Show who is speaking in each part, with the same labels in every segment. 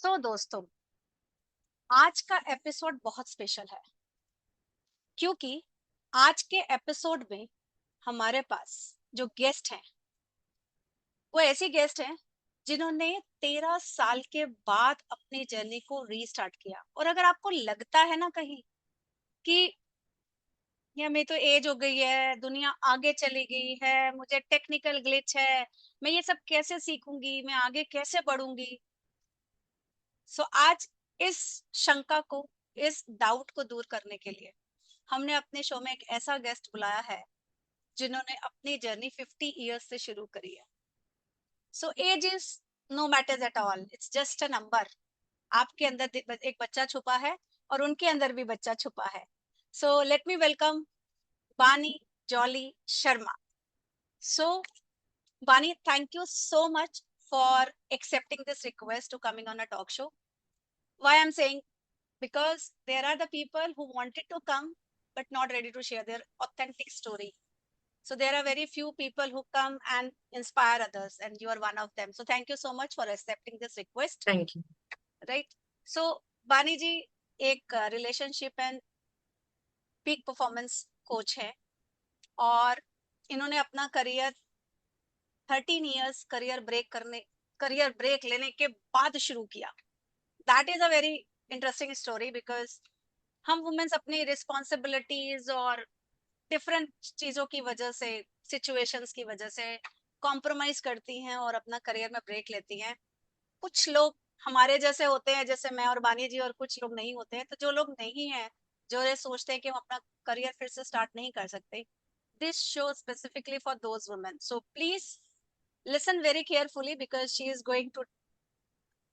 Speaker 1: दोस्तों, आज का एपिसोड बहुत स्पेशल है क्योंकि आज के एपिसोड में हमारे पास जो गेस्ट हैं वो ऐसी गेस्ट हैं जिन्होंने 13 साल के बाद अपनी जर्नी को रीस्टार्ट किया। और अगर आपको लगता है ना कहीं कि या मेरी तो एज हो गई है, दुनिया आगे चली गई है, मुझे टेक्निकल ग्लिच है, मैं ये सब कैसे सीखूंगी, मैं आगे कैसे बढ़ूंगी, आज इस शंका को, इस डाउट को दूर करने के लिए हमने अपने शो में एक ऐसा गेस्ट बुलाया है जिन्होंने अपनी जर्नी 50 इयर्स से शुरू करी है। Age is no matters at all, it's just a number. आपके अंदर एक बच्चा छुपा है और उनके अंदर भी बच्चा छुपा है। लेट मी वेलकम बानी जॉली शर्मा। सो बानी, thank you so much for accepting this request to coming on a talk show. Why I'm saying, because there are the people who wanted to come but not ready to share their authentic story. So there are very few people who come and inspire others, and you are one of them. So thank you so much for accepting this request.
Speaker 2: Thank you.
Speaker 1: Right. So Bani ji एक relationship and peak performance coach है और इन्होंने अपना career 13 years career break लेने के बाद शुरू किया। That is a very interesting story because हम वुमेन्स अपनी रिस्पॉन्सिबिलिटीज और डिफरेंट चीजों की वजह से, सिचुएशंस की वजह से कॉम्प्रोमाइज करती हैं और अपना करियर में ब्रेक लेती हैं। कुछ लोग हमारे जैसे होते हैं, जैसे मैं और बानी जी, और कुछ लोग नहीं होते हैं। तो जो लोग नहीं हैं, जो ये सोचते हैं कि हम अपना करियर फिर से स्टार्ट नहीं कर सकते, this show specifically for those women. So please listen very carefully because she is going to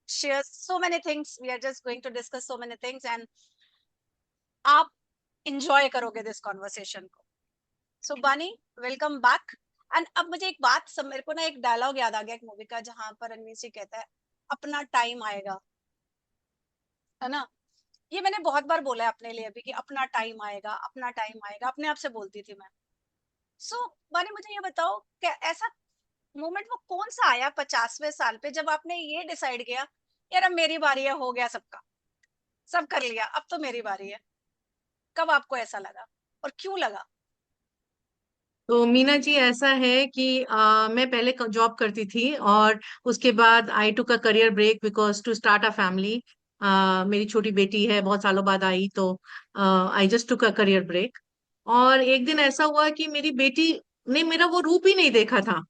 Speaker 1: share so many things. We are just going to discuss so many things and आप enjoy करोगे this conversation को। सो बानी, welcome back. And अब मुझे एक बात मेरे को ना एक डायलॉग याद आ गया एक मूवी का, जहां पर रणवीर सिंह कहता है अपना टाइम आएगा, है ना। ये मैंने बहुत बार बोला है अपने लिए भी कि अपना टाइम आएगा, अपना टाइम आएगा, अपने आप से बोलती थी मैं। बानी, मुझे ये बताओ क्या ऐसा मोमेंट वो कौन सा आया 50वें साल पे जब आपने ये डिसाइड किया, यार अब मेरी बारी है, हो गया सबका, सब कर लिया, अब तो मेरी बारी है। कब आपको ऐसा लगा और क्यों लगा?
Speaker 2: तो मीना जी, ऐसा है कि मैं पहले जॉब करती थी और उसके बाद I took a career break because to start a family. मेरी छोटी बेटी है, बहुत सालों बाद आई, तो I just took a career break. और एक दिन ऐसा हुआ कि मेरी बेटी ने मेरा वो रूप ही नहीं देखा था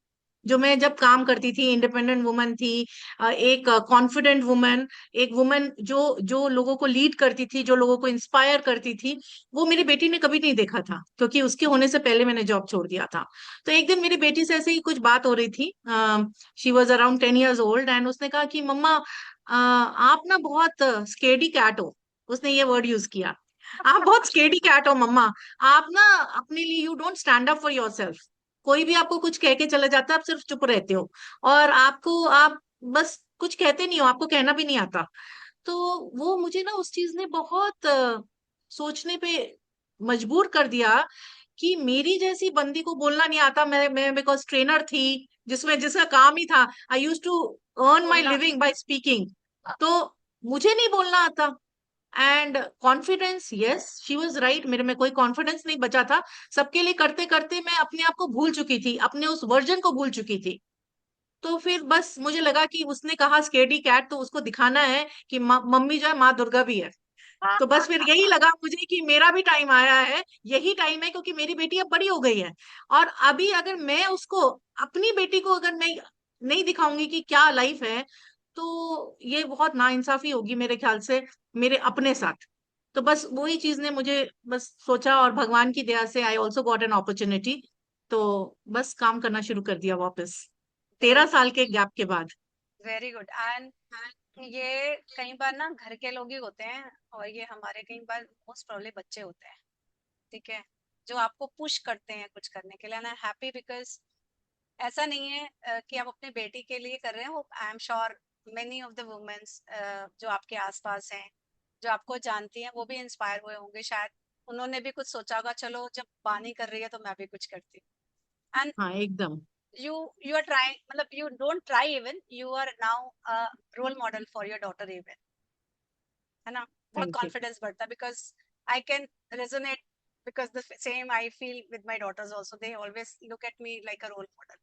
Speaker 2: जो मैं जब काम करती थी। इंडिपेंडेंट वुमन थी, एक कॉन्फिडेंट वुमन, एक वुमन जो जो लोगों को लीड करती थी, जो लोगों को इंस्पायर करती थी। वो मेरी बेटी ने कभी नहीं देखा था क्योंकि उसके होने से पहले मैंने जॉब छोड़ दिया था। तो एक दिन मेरी बेटी से ऐसे ही कुछ बात हो रही थी। She was around 10 years old and उसने कहा कि मम्मा, आप ना बहुत स्केडी कैट हो। उसने ये वर्ड यूज किया, आप बहुत स्केडी कैट हो मम्मा। आप ना अपने लिए you don't stand up for your self. कोई भी आपको कुछ कह के चले जाता है, आप सिर्फ चुप रहते हो। और आप बस कुछ कहते नहीं हो, आपको कहना भी नहीं आता। तो वो मुझे ना उस चीज ने बहुत सोचने पे मजबूर कर दिया कि मेरी जैसी बंदी को बोलना नहीं आता। मैं बिकॉज ट्रेनर थी, जिसमें जिसका काम ही था, आई यूज टू अर्न माई
Speaker 1: बोलना।
Speaker 2: Living by speaking. तो मुझे नहीं बोलना आता। And confidence, yes, she was right, मेरे में कोई कॉन्फिडेंस नहीं बचा था। सबके लिए करते करते मैं अपने आप को भूल चुकी थी, अपने उस वर्जन को भूल चुकी थी। तो फिर बस मुझे लगा कि उसने कहा स्केडी कैट, तो उसको दिखाना है कि मम्मी जो है माँ दुर्गा भी है। तो बस फिर यही लगा मुझे कि मेरा भी टाइम आया है, यही टाइम है, क्योंकि मेरी बेटी अब बड़ी हो गई है। और अभी अगर मैं उसको, अपनी बेटी को अगर मैं नहीं दिखाऊंगी कि क्या लाइफ है, तो ये बहुत नाइंसाफी होगी मेरे ख्याल से मेरे अपने साथ। तो बस वही चीज ने मुझे बस सोचा, और भगवान की दया से I also got an opportunity. तो बस काम करना शुरू कर दिया वापस, तेरह
Speaker 1: ग्रेट,
Speaker 2: साल के गैप के बाद।
Speaker 1: Very good. एंड ये कई बार ना घर के लोग ही होते हैं, और ये हमारे कई बार मोस्ट प्रोबेबली बच्चे होते हैं, ठीक है, जो आपको पुश करते हैं कुछ करने के लिए। And I am happy because ऐसा नहीं है कि आप अपनी बेटी के लिए कर रहे हैं। वो I am sure many of the womens जो आपके आसपास हैं, जो आपको जानती हैं, वो भी इंस्पायर हुए होंगे शायद। उन्होंने भी कुछ सोचा होगा, चलो जब बानी कर रही है तो मैं भी कुछ करती हूँ। एंड
Speaker 2: हाँ, एकदम।
Speaker 1: you are trying, मतलब you don't try even, you are now a role model for your daughter even, है ना. बहुत
Speaker 2: थैंक यू.
Speaker 1: कॉन्फिडेंस बढ़ता है, because I can resonate, because the same I feel with my daughters also. They always look at me like a role model.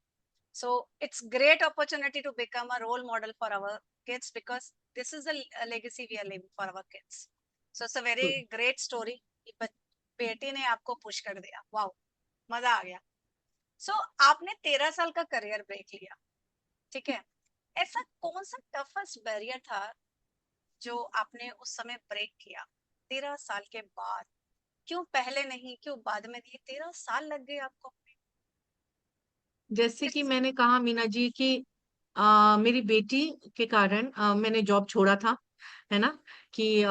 Speaker 1: So it's great opportunity to become a role model for our kids, because this is a legacy we are leaving for our kids. So it's a very great story. बेटी ने आपको push कर दिया, wow, मजा आ गया. सो आपने 13 साल का करियर ब्रेक लिया, ठीक है. ऐसा कौन सा टफेस्ट बैरियर था जो आपने उस समय ब्रेक किया 13 साल के बाद? क्यों पहले नहीं, क्यों बाद में नहीं, 13 साल लग गए आपको?
Speaker 2: जैसे कि
Speaker 1: इट्स
Speaker 2: मैंने कहा मीना जी कि मेरी बेटी के कारण मैंने जॉब छोड़ा था, है ना, कि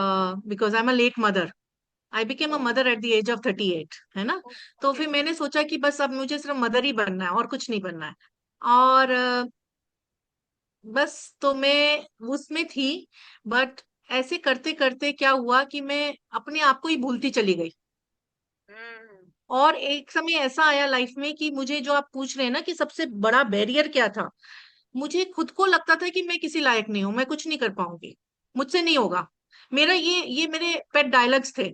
Speaker 2: because I am a late mother. I became a mother at the age of 38, है ना. तो
Speaker 1: ओके.
Speaker 2: फिर मैंने सोचा कि बस अब मुझे सिर्फ मदर ही बनना है और कुछ नहीं बनना है. और बस तो मैं उसमें थी. बट ऐसे करते करते क्या हुआ कि मैं अपने आप को ही भूलती चली गई. और एक समय ऐसा आया लाइफ में कि मुझे, जो आप पूछ रहे हैं ना कि सबसे बड़ा बैरियर क्या था, मुझे खुद को लगता था कि मैं किसी लायक नहीं हूं, मैं कुछ नहीं कर पाऊंगी, मुझसे नहीं होगा. मेरा ये मेरे पेट डायलॉग्स थे.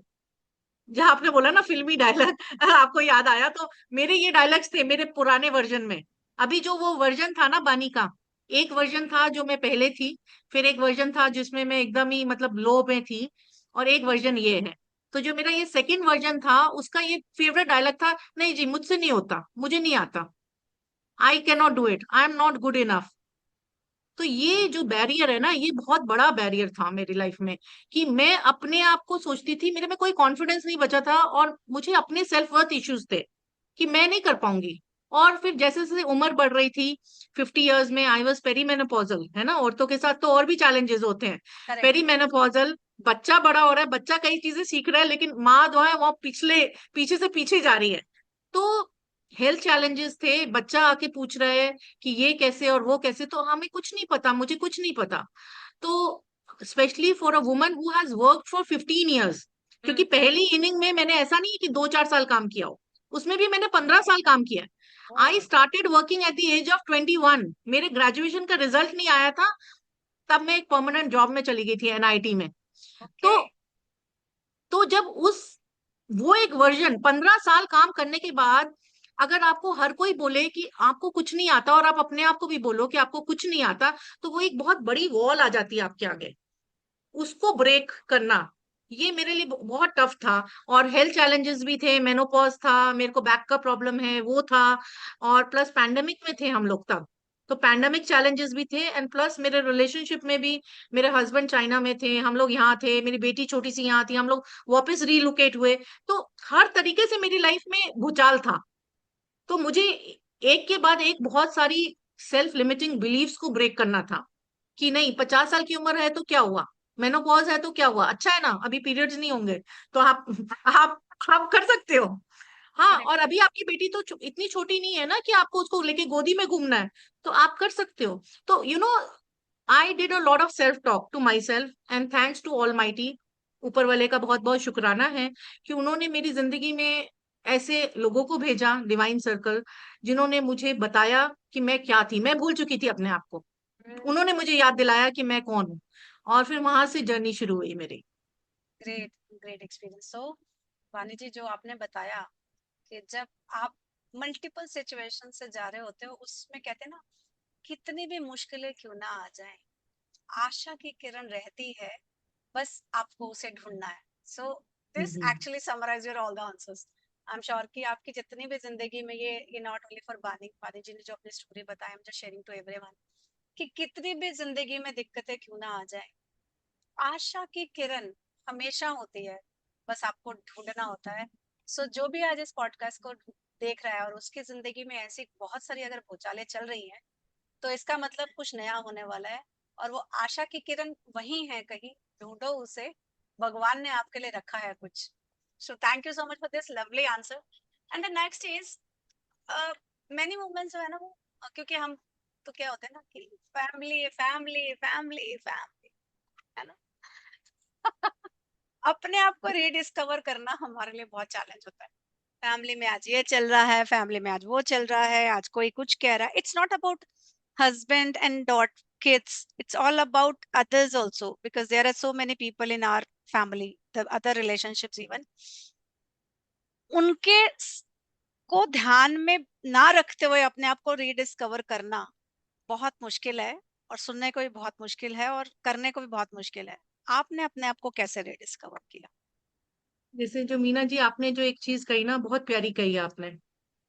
Speaker 2: जहाँ आपने बोला ना फिल्मी डायलॉग आपको याद आया, तो मेरे ये डायलॉग्स थे मेरे पुराने वर्जन में. अभी जो वो वर्जन था ना बानी का, एक वर्जन था जो मैं पहले थी, फिर एक वर्जन था जिसमें मैं एकदम ही मतलब लो में थी, और एक वर्जन ये है. तो जो मेरा ये सेकंड वर्जन था उसका ये फेवरेट डायलॉग था, नहीं जी मुझसे नहीं होता, मुझे नहीं आता, I can not do it, I am not good enough. तो ये जो बैरियर है ना, ये बहुत बड़ा बैरियर था मेरी लाइफ में, कि मैं अपने आप को सोचती थी, मेरे में कोई कॉन्फिडेंस नहीं बचा था, और मुझे अपने सेल्फ वर्थ इश्यूज थे कि मैं नहीं कर पाऊंगी. और फिर जैसे जैसे उम्र बढ़ रही थी, 50 इयर्स में आई वॉज पेरी मेनोपॉजल, है ना, औरतों के साथ तो और भी चैलेंजेस होते हैं.
Speaker 1: करेक्ट.
Speaker 2: पेरी मेनोपॉजल, बच्चा बड़ा हो रहा है, बच्चा कई चीजें सीख रहा है, लेकिन माँ जो है वो पिछले, पीछे से पीछे जा रही है. तो हेल्थ चैलेंजेस थे, बच्चा आके पूछ रहा है कि ये कैसे और वो कैसे, तो हमें कुछ नहीं पता, मुझे कुछ नहीं पता. तो specially for a woman who has work for 15 years, क्योंकि पहली इनिंग में मैंने ऐसा नहीं है कि 2-4 साल काम किया हो, उसमें भी मैंने 15 साल काम किया. I started working at the age of 21. मेरे ग्रेजुएशन का रिजल्ट नहीं आया था, तब मैं एक परमानेंट जॉब में चली गई थी एनआईटी में.
Speaker 1: ओके.
Speaker 2: तो जब उस, वो एक वर्जन 15 साल काम करने के बाद, अगर आपको हर कोई बोले कि आपको कुछ नहीं आता, और आप अपने आप को भी बोलो कि आपको कुछ नहीं आता, तो वो एक बहुत बड़ी वॉल आ जाती है आपके आगे. उसको ब्रेक करना, ये मेरे लिए बहुत टफ था. और हेल्थ चैलेंजेस भी थे, मेनोपॉज था, मेरे को बैक का प्रॉब्लम है वो था, और प्लस पैंडेमिक में थे हम लोग तब. तो पैंडेमिक चैलेंजेस भी थे, एंड प्लस मेरे रिलेशनशिप में भी, मेरे हस्बैंड चाइना में थे, हम लोग यहाँ थे, मेरी बेटी छोटी सी यहाँ थी, हम लोग वापस रीलोकेट हुए. तो हर तरीके से मेरी लाइफ में भूचाल था. तो मुझे एक के बाद एक बहुत सारी सेल्फ लिमिटिंग बिलीव्स को ब्रेक करना था, कि नहीं 50 साल की उम्र है तो क्या हुआ, मेनोपॉज है तो क्या हुआ, अच्छा है ना, अभी पीरियड्स नहीं होंगे, तो आप आप आप कर सकते हो. हाँ,
Speaker 1: करेक्ट.
Speaker 2: और अभी आपकी बेटी तो इतनी छोटी नहीं है ना कि आपको उसको लेके गोदी में घूमना है, तो आप कर सकते हो. तो I did a lot of self talk to myself, and thanks to almighty, ऊपर वाले का बहुत बहुत शुक्राना है कि उन्होंने मेरी जिंदगी में ऐसे लोगों को भेजा, डिवाइन सर्कल, जिन्होंने मुझे बताया कि मैं क्या थी, मैं भूल चुकी थी अपने आप को. उन्होंने मुझे याद दिलाया कि मैं कौन हूँ, और फिर वहां से जर्नी शुरू हुई मेरी.
Speaker 1: ग्रेट. Great experience. सो वानी जी, जो आपने बताया कि जब आप मल्टीपल सिचुएशन से जा रहे होते हो, उसमें कहते हैं ना, कितनी भी मुश्किलें क्यों ना आ जाएं, आशा की किरण रहती है, बस आपको उसे ढूंढना है. So this
Speaker 2: hmm.
Speaker 1: Actually summarise your all the answers. I am sure कि आपकी जितनी भी जिंदगी में ये नॉट ओनली फॉर बानी बानी जी ने जो अपनी स्टोरी बताई, I am just sharing to everyone, कि कितनी भी जिंदगी में दिक्कतें क्यों ना आ जाए, आशा की किरण हमेशा होती है, बस आपको ढूंढना होता है. सो जो भी आज इस पॉडकास्ट को देख रहा है और उसकी जिंदगी में ऐसी बहुत सारी अगर भूचालें चल रही हैं, तो इसका मतलब कुछ नया होने वाला है, और वो आशा की किरण वही है कहीं, ढूंढो उसे, भगवान ने आपके लिए रखा है कुछ. So thank you so much for this lovely answer. And the next is, many womens जो है ना वो, क्योंकि हम तो क्या होते हैं ना कि फैमिली फैमिली फैमिली फैमिली, है ना. अपने आप को रीडिस्कवर करना हमारे लिए बहुत चैलेंज होता है. फैमिली में आज ये चल रहा है, फैमिली में आज वो चल रहा है, आज कोई कुछ कह रहा है. It's not about husband and daughter kids, it's all about others also, because there are so many people in our family, the other relationships even. उनके को ध्यान में ना रखते हुए अपने आप को रीडिस्कवर करना बहुत मुश्किल है, और सुनने को भी बहुत मुश्किल है, और करने को भी बहुत मुश्किल है. आपने अपने आप को कैसे रीडिस्कवर किया?
Speaker 2: जैसे जो मीना जी आपने जो एक चीज कही ना, बहुत प्यारी कही आपने,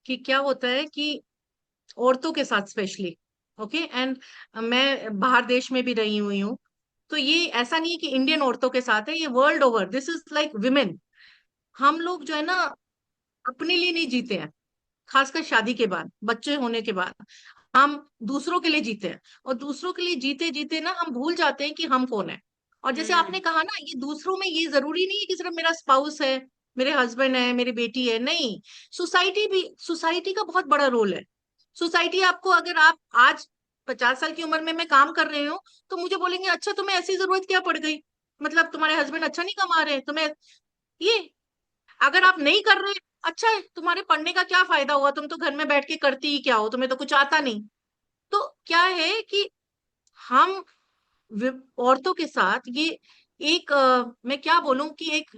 Speaker 2: कि क्या होता है कि औरतों के साथ स्पेशली, ओके, एंड मैं बाहर देश में भी रही हुई हूँ, तो ये ऐसा नहीं है कि इंडियन औरतों के साथ है, ये world over this is like women. हम लोग जो है ना, अपने लिए नहीं जीते हैं, खासकर शादी के बाद, बच्चे होने के बाद हम दूसरों के लिए जीते हैं, और दूसरों के लिए जीते जीते ना हम भूल जाते हैं कि हम कौन है। और जैसे
Speaker 1: हम्म.
Speaker 2: आपने कहा ना, ये दूसरों में ये जरूरी नहीं है कि सिर्फ मेरा स्पाउस है, मेरे हस्बैंड है, मेरी बेटी है, नहीं, सोसाइटी भी, सोसाइटी का बहुत बड़ा रोल है। सोसाइटी आपको, अगर आप आज 50 साल की उम्र में मैं काम कर रही हूँ, तो मुझे बोलेंगे अच्छा तुम्हें ऐसी जरूरत क्या पड़ गई, मतलब तुम्हारे हस्बैंड अच्छा नहीं कमा रहे तुम्हें, ये, अगर आप नहीं कर रहे, अच्छा है, तुम्हारे पढ़ने का क्या फायदा हुआ, तुम तो घर में बैठ के करती ही क्या हो, तुम्हें तो कुछ आता नहीं। तो क्या है कि हम औरतों के साथ ये एक मैं क्या बोलूं कि एक,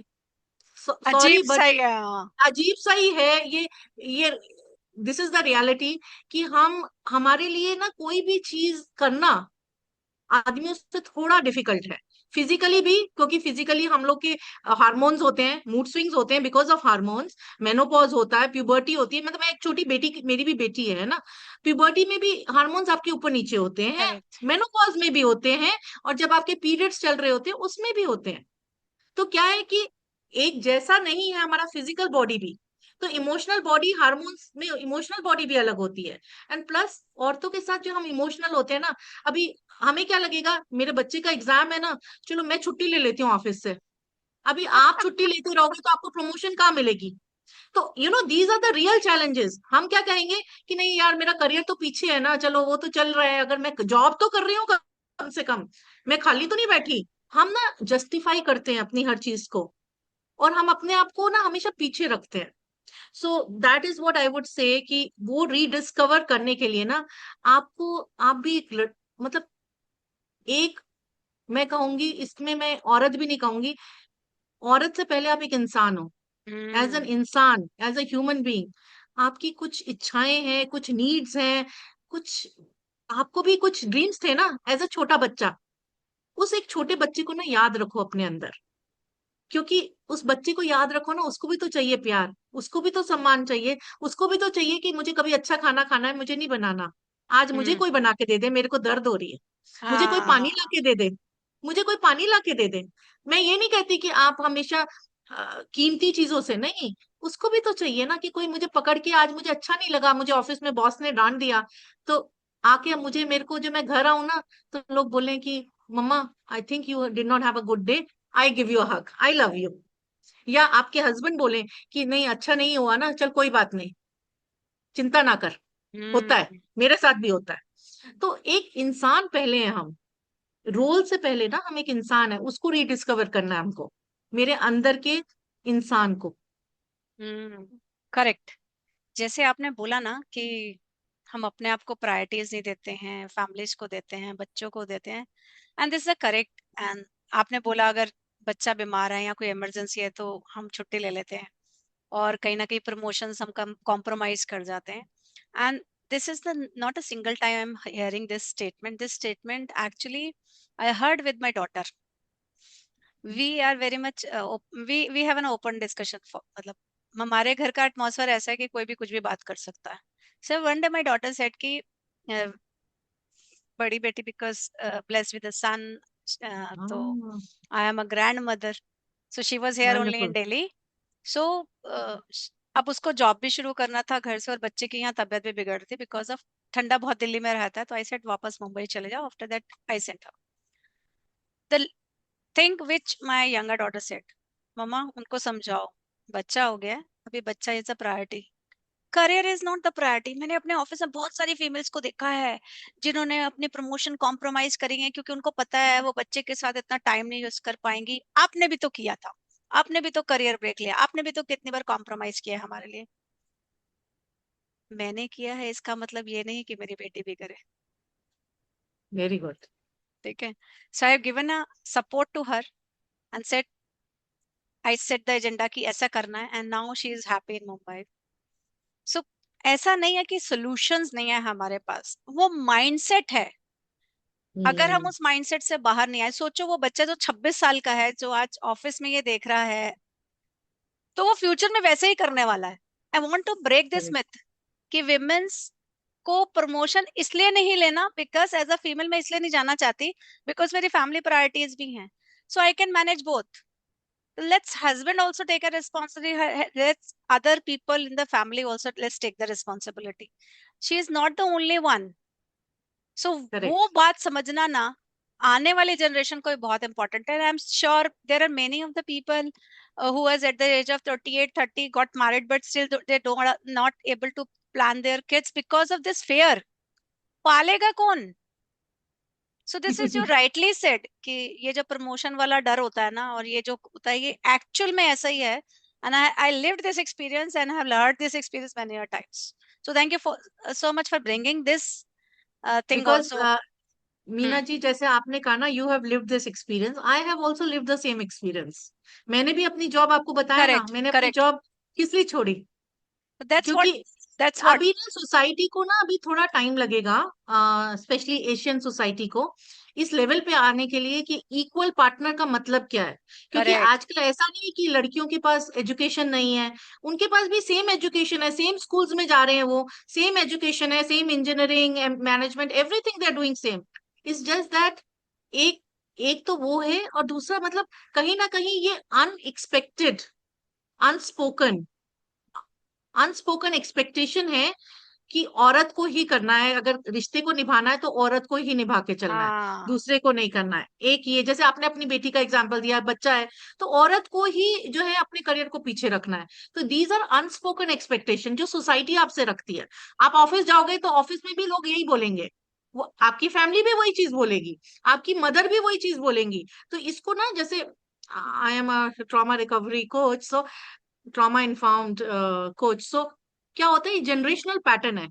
Speaker 1: अजीब
Speaker 2: सॉरी
Speaker 1: सा
Speaker 2: बट
Speaker 1: ही है, हाँ.
Speaker 2: अजीब सा ही है ये दिस इज द रियलिटी, कि हम, हमारे लिए ना कोई भी चीज करना आदमियों से थोड़ा डिफिकल्ट है, फिजिकली भी, क्योंकि फिजिकली हम लोग के हार्मोन्स होते हैं, मूड स्विंग्स होते हैं बिकॉज ऑफ हार्मोन्स, मेनोपॉज होता है, प्यूबर्टी होती है, मतलब मैं एक छोटी बेटी, मेरी भी बेटी है ना, प्यूबर्टी में भी हार्मोन्स आपके ऊपर नीचे होते हैं,
Speaker 1: करेक्ट.
Speaker 2: मेनोपॉज में भी होते हैं, और जब आपके पीरियड्स चल रहे होते हैं उसमें भी होते हैं। तो क्या है कि एक जैसा नहीं है हमारा फिजिकल बॉडी भी, तो इमोशनल बॉडी, हार्मोन्स में इमोशनल बॉडी भी अलग होती है। एंड प्लस औरतों के साथ जो हम इमोशनल होते हैं ना, अभी हमें क्या लगेगा, मेरे बच्चे का एग्जाम है ना, चलो मैं छुट्टी ले लेती हूँ ऑफिस से, अभी आप छुट्टी लेते रहोगे तो आपको प्रमोशन कहाँ मिलेगी। तो you know these are the real challenges. हम क्या कहेंगे कि नहीं यार मेरा करियर तो पीछे है ना, चलो वो तो चल रहा है, अगर मैं जॉब तो कर रही हूँ कम से कम, मैं खाली तो नहीं बैठी। हम ना जस्टिफाई करते हैं अपनी हर चीज को, और हम अपने आप को ना हमेशा पीछे रखते हैं। So that is what I would say, कि वो रीडिस्कवर करने के लिए ना, आपको, आप भी एक मतलब एक, मैं कहूंगी इसमें, मैं औरत भी नहीं कहूंगी, औरत से पहले आप एक इंसान हो, एज एन
Speaker 1: हम्म.
Speaker 2: इंसान, एज ए ह्यूमन बीइंग, आपकी कुछ इच्छाएं हैं, कुछ नीड्स हैं, कुछ, आपको भी कुछ ड्रीम्स थे ना एज अ छोटा बच्चा, उस एक छोटे बच्चे को ना याद रखो अपने अंदर, क्योंकि उस बच्चे को याद रखो ना, उसको भी तो चाहिए प्यार, उसको भी तो सम्मान चाहिए, उसको भी तो चाहिए कि मुझे कभी अच्छा खाना खाना है, मुझे नहीं बनाना, आज मुझे
Speaker 1: हम्म.
Speaker 2: कोई बना के दे दे, मेरे को दर्द हो रही है, मुझे कोई पानी ला
Speaker 1: हाँ.
Speaker 2: के दे दे, मुझे कोई पानी ला के दे दे। मैं ये नहीं कहती कि आप हमेशा कीमती चीजों से नहीं, उसको भी तो चाहिए ना कि कोई मुझे पकड़ के, आज मुझे अच्छा नहीं लगा, मुझे ऑफिस में बॉस ने डांट दिया, तो आके मुझे, मेरे को, जब मैं घर आऊं ना, तो लोग बोले कि mamma, I think you did not have a good day, I give you a hug, I love you. या आपके हस्बैंड बोले कि नहीं अच्छा नहीं हुआ ना, चल कोई बात नहीं, चिंता ना कर, होता है,
Speaker 1: हम्म.
Speaker 2: मेरे साथ भी होता है। तो एक इंसान पहले है हम, रोल से पहले ना हम एक इंसान है, उसको रीडिस्कवर करना है हमको, मेरे अंदर के इंसान को।
Speaker 1: हम्म. करेक्ट. जैसे आपने बोला ना कि हम अपने आप को प्रायोरिटीज नहीं देते हैं, फैमिलीज को देते हैं, बच्चों को देते हैं, and this is correct. And आपने बोला अगर बच्चा बीमार है या कोई इमरजेंसी है तो हम छुट्टी ले लेते हैं, और कहीं ना कहीं प्रमोशंस हम कॉम्प्रोमाइज कर जाते हैं. And this is the not a single time I am hearing this statement actually I heard with my daughter. We are very much, we have an open discussion for, मतलब हमारे घर का atmosphere ऐसा है कि कोई भी कुछ भी बात कर सकता है. So one day my daughter said कि बड़ी बेटी because blessed with a son, तो I am a grandmother, so she was here only in
Speaker 2: wonderful.
Speaker 1: Delhi. So अब उसको जॉब भी शुरू करना था घर से, और बच्चे की यहाँ तबीयत भी बिगड़ रही थी बिकॉज ऑफ ठंडा बहुत दिल्ली में रहता है, तो आई सेड वापस मुंबई चले जाओ. After that I sent her the thing which my younger daughter said, mamma उनको समझाओ, बच्चा हो गया है, अभी बच्चा is a priority, career is not the priority. मैंने अपने ऑफिस में बहुत सारी फीमेल्स को देखा है जिन्होंने अपनी प्रमोशन कॉम्प्रोमाइज करी है, क्योंकि उनको पता है वो बच्चे के साथ इतना टाइम नहीं यूज कर पाएंगी. आपने भी तो किया था. आपने भी तो करियर ब्रेक लिया, आपने भी तो कितनी बार कॉम्प्रोमाइज किया है हमारे लिए। मैंने किया है इसका मतलब ये नहीं कि मेरी बेटी भी करे।
Speaker 2: Very good.
Speaker 1: ठीक है। So I have given a support to her and set, I set the agenda कि ऐसा करना है, and now she is happy in Mumbai. So ऐसा नहीं है कि सॉल्यूशंस नहीं है हमारे पास, वो माइंडसेट है। अगर हम
Speaker 2: हम्म।
Speaker 1: उस माइंडसेट से बाहर नहीं आए, सोचो वो बच्चा जो 26 साल का है, जो आज ऑफिस में ये देख रहा है, तो वो फ्यूचर में वैसे ही करने वाला है। I want to break this
Speaker 2: correct.
Speaker 1: Myth कि विमेन्स को प्रमोशन इसलिए नहीं लेना, बिकॉज एज अ फीमेल मैं इसलिए नहीं जाना चाहती, बिकॉज मेरी फैमिली प्रायोरिटीज भी हैं, so I can manage both. Let's husband also take a responsibility, let's other people in the family also, let's take the responsibility. She is not the only one. सो वो
Speaker 2: correct.
Speaker 1: बात समझना ना आने वाली generation को बहुत इंपॉर्टेंट है। I am sure there are many of the people who was at the age of 38 30 got married but still they don't not able to plan their kids because of this fear। पालेगा कौन? So this is, you rightly said कि ये जो promotion वाला डर होता है ना, और ये जो होता है, ये एक्चुअल में ऐसा ही है। And I lived this experience and have learned this experience many times. So thank you for so much for bringing this thing
Speaker 2: because
Speaker 1: also.
Speaker 2: Meena ji, जैसे आपने कहा ना, you have lived this experience, I have also lived the same experience. मैंने भी अपनी job, आपको बताया ना,
Speaker 1: करेक्ट
Speaker 2: मैंने अपनी
Speaker 1: करेक्ट।
Speaker 2: जॉब किस लिए छोड़ी?
Speaker 1: दैट्स व्हाट,
Speaker 2: क्योंकि
Speaker 1: दैट्स व्हाट।
Speaker 2: अभी ना सोसाइटी को ना अभी थोड़ा टाइम लगेगा, स्पेशली एशियन सोसाइटी को इस लेवल पे आने के लिए कि इक्वल पार्टनर का मतलब क्या है। क्योंकि
Speaker 1: करेक्ट।
Speaker 2: आजकल ऐसा नहीं है कि लड़कियों के पास एजुकेशन नहीं है, उनके पास भी सेम एजुकेशन है, सेम स्कूल्स में जा रहे हैं, वो सेम एजुकेशन है, same engineering management everything they are doing same. It's just that एक एक तो वो है, और दूसरा मतलब कहीं ना कहीं ये अनएक्सपेक्टेड, अनस्पोकन अनस्पोकन एक्सपेक्टेशन है कि औरत को ही करना है, अगर रिश्ते को निभाना है तो औरत को ही निभा के चलना है,
Speaker 1: हाँ
Speaker 2: दूसरे को नहीं करना है। एक ये, जैसे आपने अपनी बेटी का एग्जांपल दिया, बच्चा है तो औरत को ही जो है अपने करियर को पीछे रखना है। तो दीज आर अनस्पोकन एक्सपेक्टेशन जो सोसाइटी आपसे रखती है। आप ऑफिस जाओगे तो ऑफिस में भी लोग यही बोलेंगे, वो आपकी फैमिली भी वही चीज बोलेगी, आपकी मदर भी वही चीज बोलेंगी। तो इसको ना, जैसे I am a trauma recovery coach, so trauma informed coach, so क्या होता है, जनरेशनल पैटर्न है।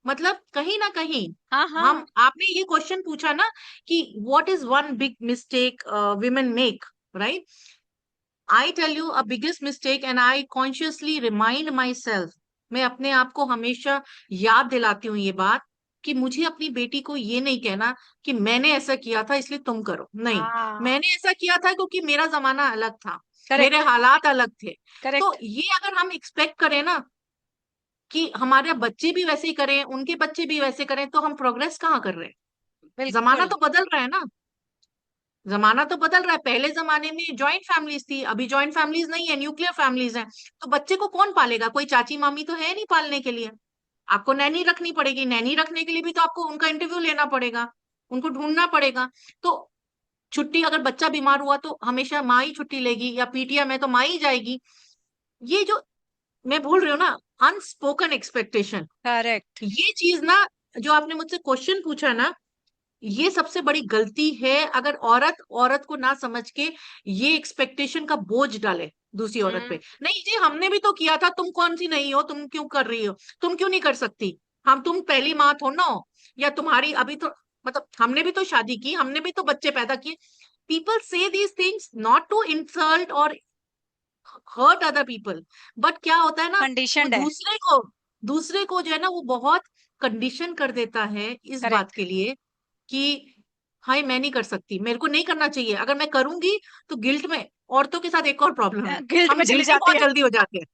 Speaker 2: मतलब कहीं ना कहीं
Speaker 1: हाँ
Speaker 2: हम,
Speaker 1: हाँ।
Speaker 2: आपने ये क्वेश्चन पूछा ना कि what is one big mistake women मेक, right? I tell you a biggest mistake, and I consciously remind myself, मैं अपने आप को हमेशा याद दिलाती हूँ ये बात, कि मुझे अपनी बेटी को ये नहीं कहना कि मैंने ऐसा किया था इसलिए तुम करो, नहीं।
Speaker 1: हाँ
Speaker 2: मैंने ऐसा किया था क्योंकि मेरा जमाना अलग था, मेरे
Speaker 1: करेक्ट
Speaker 2: हालात अलग थे। तो
Speaker 1: करेक्ट।
Speaker 2: ये अगर हम एक्सपेक्ट करें ना कि हमारे बच्चे भी वैसे ही करें, उनके बच्चे भी वैसे करें, तो हम प्रोग्रेस कहाँ कर रहे हैं? जमाना
Speaker 1: बिल्कुल।
Speaker 2: तो बदल रहा है ना, जमाना तो बदल रहा है। पहले जमाने में जॉइंट फैमिलीज थी, अभी जॉइंट फैमिलीज नहीं है, न्यूक्लियर फैमिलीज हैं। तो बच्चे को कौन पालेगा? कोई चाची मामी तो है नहीं पालने के लिए, आपको नैनी रखनी पड़ेगी। नैनी रखने के लिए भी तो आपको उनका इंटरव्यू लेना पड़ेगा, उनको ढूंढना पड़ेगा। तो छुट्टी, अगर बच्चा बीमार हुआ तो हमेशा माँ ही छुट्टी लेगी, या पीटीएम है तो माँ ही जाएगी। ये जो मैं बोल रही हूँ ना, अनस्पोकन एक्सपेक्टेशन,
Speaker 1: करेक्ट।
Speaker 2: ये चीज ना, जो आपने मुझसे क्वेश्चन पूछा ना, ये सबसे बड़ी गलती है। अगर औरत औरत को ना समझ के ये एक्सपेक्टेशन का बोझ डाले दूसरी औरत पे,
Speaker 1: हम्म।
Speaker 2: नहीं जी हमने भी तो किया था, तुम कौन सी नहीं हो, तुम क्यों कर रही हो, तुम क्यों नहीं कर सकती, हम तुम पहली माँ थो ना हो, या तुम्हारी अभी तो, मतलब हमने भी तो शादी की, हमने भी तो बच्चे पैदा किए। पीपल से these things not to insult और हर्ट अदर पीपल, बट क्या होता है ना, वो
Speaker 1: कंडीशनड है।
Speaker 2: दूसरे को जो है ना, वो बहुत कंडीशन कर देता है इस बात
Speaker 1: करेक्ट।
Speaker 2: के लिए कि हाय मैं नहीं कर सकती, मेरे को नहीं करना चाहिए, अगर मैं करूंगी तो गिल्ट में। औरतों के साथ एक और प्रॉब्लम है,
Speaker 1: गिल्ट में
Speaker 2: हम
Speaker 1: चली
Speaker 2: गिल्टी
Speaker 1: जाती
Speaker 2: बहुत
Speaker 1: है।
Speaker 2: जल्दी हो जाते हैं।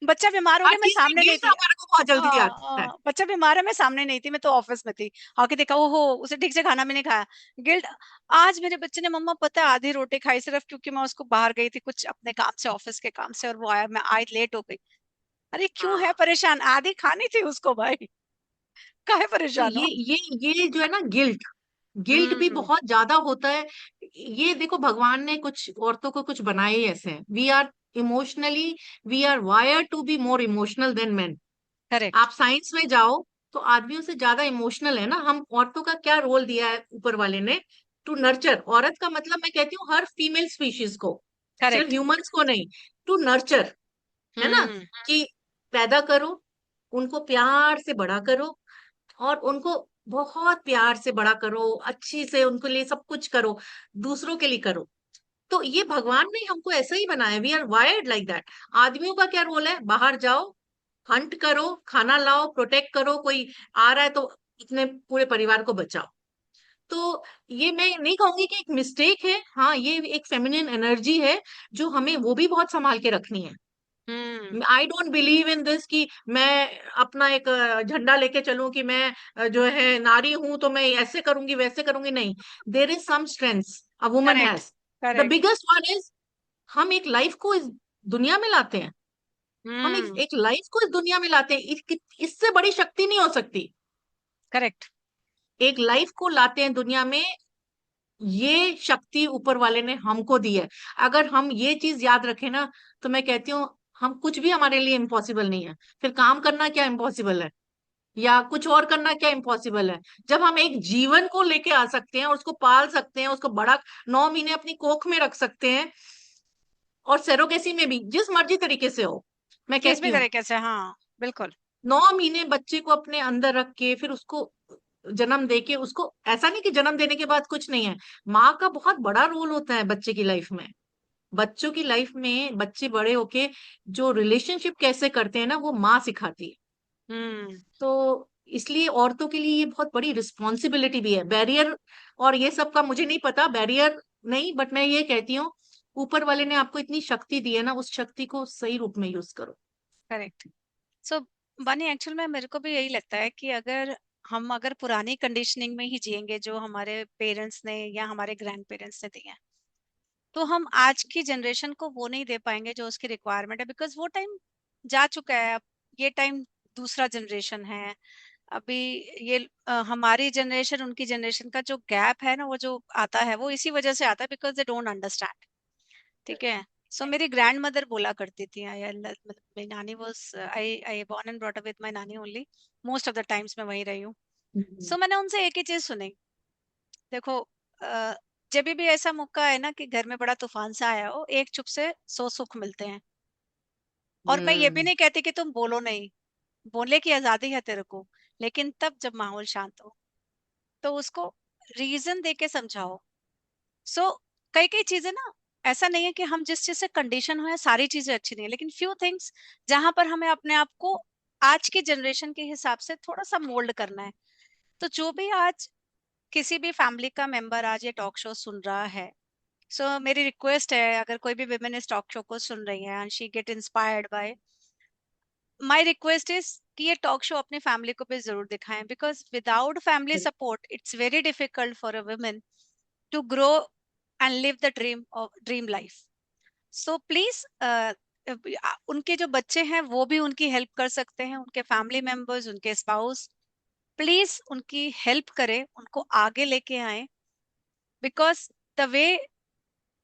Speaker 1: बच्चा बीमार हो
Speaker 2: हर
Speaker 1: गया, मैं
Speaker 2: चीज में
Speaker 1: सामने नहीं
Speaker 2: गिल्ट
Speaker 1: थी।
Speaker 2: हमारे को बहुत जल्दी आता है।
Speaker 1: बच्चा बीमार है, मैं सामने नहीं थी, मैं तो ऑफिस में थी। आके देखा, ओहो उसे ठीक से खाना भी नहीं खाया। गिल्ट। आज मेरे बच्चे ने, मम्मा पता है, आधी रोटी खाई सिर्फ क्योंकि मैं उसको बाहर गई थी कुछ अपने काम से, ऑफिस के काम से, और वो आया, मैं आज लेट हो गई। अरे क्यों है
Speaker 2: हाँ,
Speaker 1: परेशान? आधी खानी थी उसको भाई। काहे
Speaker 2: तो
Speaker 1: परेशान हो?
Speaker 2: ये जो है ना, गिल्ट, गिल्ट भी
Speaker 1: हम्म।
Speaker 2: बहुत ज्यादा होता है। ये देखो, भगवान ने कुछ औरतों को कुछ बनाए ही ऐसे हैं, we are emotionally, we are wired to be more emotional than men.
Speaker 1: Correct.
Speaker 2: आप साइंस में जाओ तो आदमियों से ज्यादा इमोशनल है ना हम। औरतों का क्या रोल दिया है ऊपर वाले ने? To nurture. औरत का मतलब मैं कहती हूँ हर फीमेल स्पीशीज को, सिर्फ
Speaker 1: करेक्ट।
Speaker 2: ह्यूमंस को नहीं, टू नर्चर, है ना,
Speaker 1: हम्म।
Speaker 2: कि पैदा करो, उनको प्यार से बड़ा करो, और उनको बहुत प्यार से बड़ा करो, अच्छी से उनके लिए सब कुछ करो, दूसरों के लिए करो। तो ये भगवान ने हमको ऐसा ही बनाया, we are wired like that. आदमियों का क्या रोल है? बाहर जाओ, हंट करो, खाना लाओ, प्रोटेक्ट करो, कोई आ रहा है तो इतने पूरे परिवार को बचाओ। तो ये मैं नहीं कहूंगी कि एक मिस्टेक है, हाँ ये एक फेमिनिन एनर्जी है जो हमें वो भी बहुत संभाल के रखनी है।
Speaker 1: Hmm.
Speaker 2: I don't believe in this कि मैं अपना एक झंडा लेके चलूं कि मैं जो है नारी हूं तो मैं ऐसे करूंगी वैसे करूंगी, नहीं। There is some strength a woman
Speaker 1: correct.
Speaker 2: Has. The
Speaker 1: correct.
Speaker 2: Biggest one is, हम एक लाइफ को इस दुनिया में लाते हैं। हम
Speaker 1: हम्म।
Speaker 2: एक लाइफ को इस दुनिया में लाते हैं, इससे बड़ी शक्ति नहीं हो सकती।
Speaker 1: करेक्ट।
Speaker 2: एक लाइफ को लाते हैं दुनिया में, ये शक्ति ऊपर वाले ने हमको दी है। अगर हम ये चीज याद रखें ना, तो मैं कहती हूँ हम कुछ भी हमारे लिए इम्पॉसिबल नहीं है। फिर काम करना क्या इम्पॉसिबल है, या कुछ और करना क्या इम्पॉसिबल है? जब हम एक जीवन को लेके आ सकते हैं और उसको पाल सकते हैं, उसको बड़ा 9 महीने अपनी कोख में रख सकते हैं, और सेरोगेसी में भी जिस मर्जी तरीके से हो, मैं
Speaker 1: किस भी
Speaker 2: कहती हूँ
Speaker 1: तरीके से, हाँ बिल्कुल।
Speaker 2: 9 महीने बच्चे को अपने अंदर रख के फिर उसको जन्म दे के, उसको ऐसा नहीं कि जन्म देने के बाद कुछ नहीं है। माँ का बहुत बड़ा रोल होता है बच्चे की लाइफ में। बच्चों की लाइफ में बच्चे बड़े होके जो रिलेशनशिप कैसे करते हैं ना, वो माँ सिखाती है।
Speaker 1: हम्म।
Speaker 2: तो इसलिए औरतों के लिए ये बहुत बड़ी रिस्पॉन्सिबिलिटी भी है। बैरियर और ये सब का मुझे नहीं पता, बैरियर नहीं, बट मैं ये कहती हूँ ऊपर वाले ने आपको इतनी शक्ति दी है ना, उस शक्ति को सही रूप में यूज करो।
Speaker 1: करेक्ट। सो बनी, एक्चुअल में मेरे को भी यही लगता है कि अगर पुरानी कंडीशनिंग में ही जिएंगे जो हमारे पेरेंट्स ने या हमारे ग्रैंड पेरेंट्स ने दी है, तो हम आज की जनरेशन को वो नहीं दे पाएंगे जो उसकी रिक्वायरमेंट है, बिकॉज वो टाइम जा चुका है। अब ये टाइम दूसरा जनरेशन है अभी। ये हमारी जनरेशन उनकी जनरेशन का जो गैप है ना, वो जो आता है वो इसी वजह से आता है, बिकॉज दे डोंट अंडरस्टैंड। ठीक है। सो मेरी ग्रैंड मदर बोला करती थी, my nani was, I born and brought up with my nani only. Most of the times मैं वहीं रही हूँ।
Speaker 2: हम्म।
Speaker 1: सो मैंने उनसे एक ही चीज सुनी। देखो, जब भी ऐसा मौका है ना कि घर में बड़ा तूफान सा आया हो, एक चुप से 100 सुख मिलते हैं। और मैं ये भी
Speaker 2: हम्म।
Speaker 1: नहीं कहती कि तुम बोलो नहीं, बोलने की आजादी है तेरे को, लेकिन तब जब माहौल शांत हो तो उसको रीजन दे के समझाओ। सो कई कई चीजें ना, ऐसा नहीं है कि हम जिस चीज से कंडीशन हो, सारी चीजें अच्छी नहीं है, लेकिन फ्यू थिंग्स जहां पर हमें अपने आप को आज की जनरेशन के हिसाब से थोड़ा सा मोल्ड करना है। तो जो भी आज किसी भी फैमिली का मेंबर आज ये टॉक शो सुन रहा है, सो मेरी रिक्वेस्ट है, अगर कोई भी विमेन इस टॉक शो को सुन रही है and she get inspired by, my request is कि ये टॉक शो अपनी फैमिली को भी जरूर दिखाएं, because without family support it's very difficult for a women to grow and live the dream life. So please, उनके जो बच्चे हैं वो भी उनकी हेल्प कर सकते हैं, उनके फैमिली मेंबर्स, उनके स्पाउस, प्लीज उनकी हेल्प करें, उनको आगे लेके आए। Because the way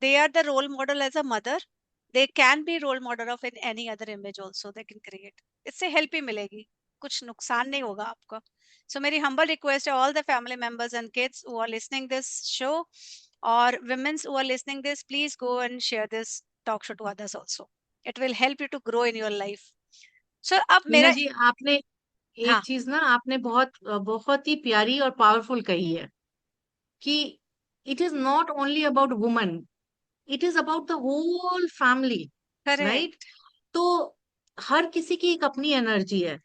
Speaker 1: they are the role model as a mother, they can be role model of in any other image also they can create। इससे हेल्प ही मिलेगी, कुछ नुकसान नहीं होगा आपका। सो मेरी humble request है all the family members and kids who are listening this show, or women who are listening this, please go and share this talk show to others also, it will help you to grow in your life। so अब
Speaker 2: मीना
Speaker 1: मेरा,
Speaker 2: जी, आपने एक
Speaker 1: हाँ
Speaker 2: चीज ना आपने बहुत बहुत ही प्यारी और पावरफुल कही है, कि it is not only about woman, it is about the whole family, right?
Speaker 1: Correct.
Speaker 2: तो हर किसी की एक अपनी एनर्जी है।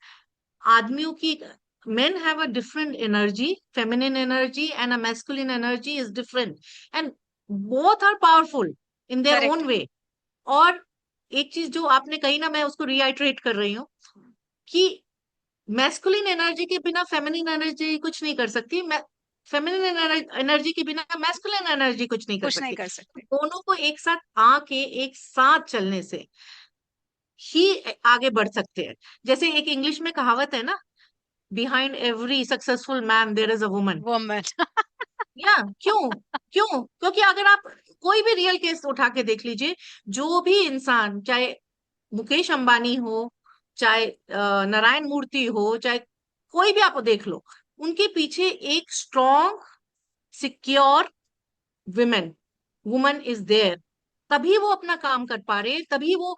Speaker 2: आदमियों की, men have a different energy, feminine energy and a masculine energy is different, and both are powerful in their
Speaker 1: correct.
Speaker 2: own way। और एक चीज जो आपने कही ना, मैं उसको रिआइटरेट कर रही हूँ, कि मैस्कुलिन एनर्जी के बिना फेमिनिन एनर्जी कुछ नहीं कर सकती, फेमिनिन एनर्जी के बिना मैस्कुलिन एनर्जी कुछ नहीं कर
Speaker 1: कुछ नहीं
Speaker 2: सकती।
Speaker 1: कर
Speaker 2: तो
Speaker 1: सकते।
Speaker 2: दोनों को एक साथ आके एक साथ चलने से ही आगे बढ़ सकते हैं। जैसे एक इंग्लिश में कहावत है ना, behind every successful man there is a woman.
Speaker 1: Woman.
Speaker 2: या क्यों? क्यों? क्योंकि अगर आप कोई भी रियल केस उठा के देख लीजिए, जो भी इंसान, चाहे मुकेश अंबानी हो, चाहे नारायण मूर्ति हो, चाहे कोई भी आप देख लो, उनके पीछे एक strong secure women woman is there. तभी वो अपना काम कर पा रहे हैं, तभी वो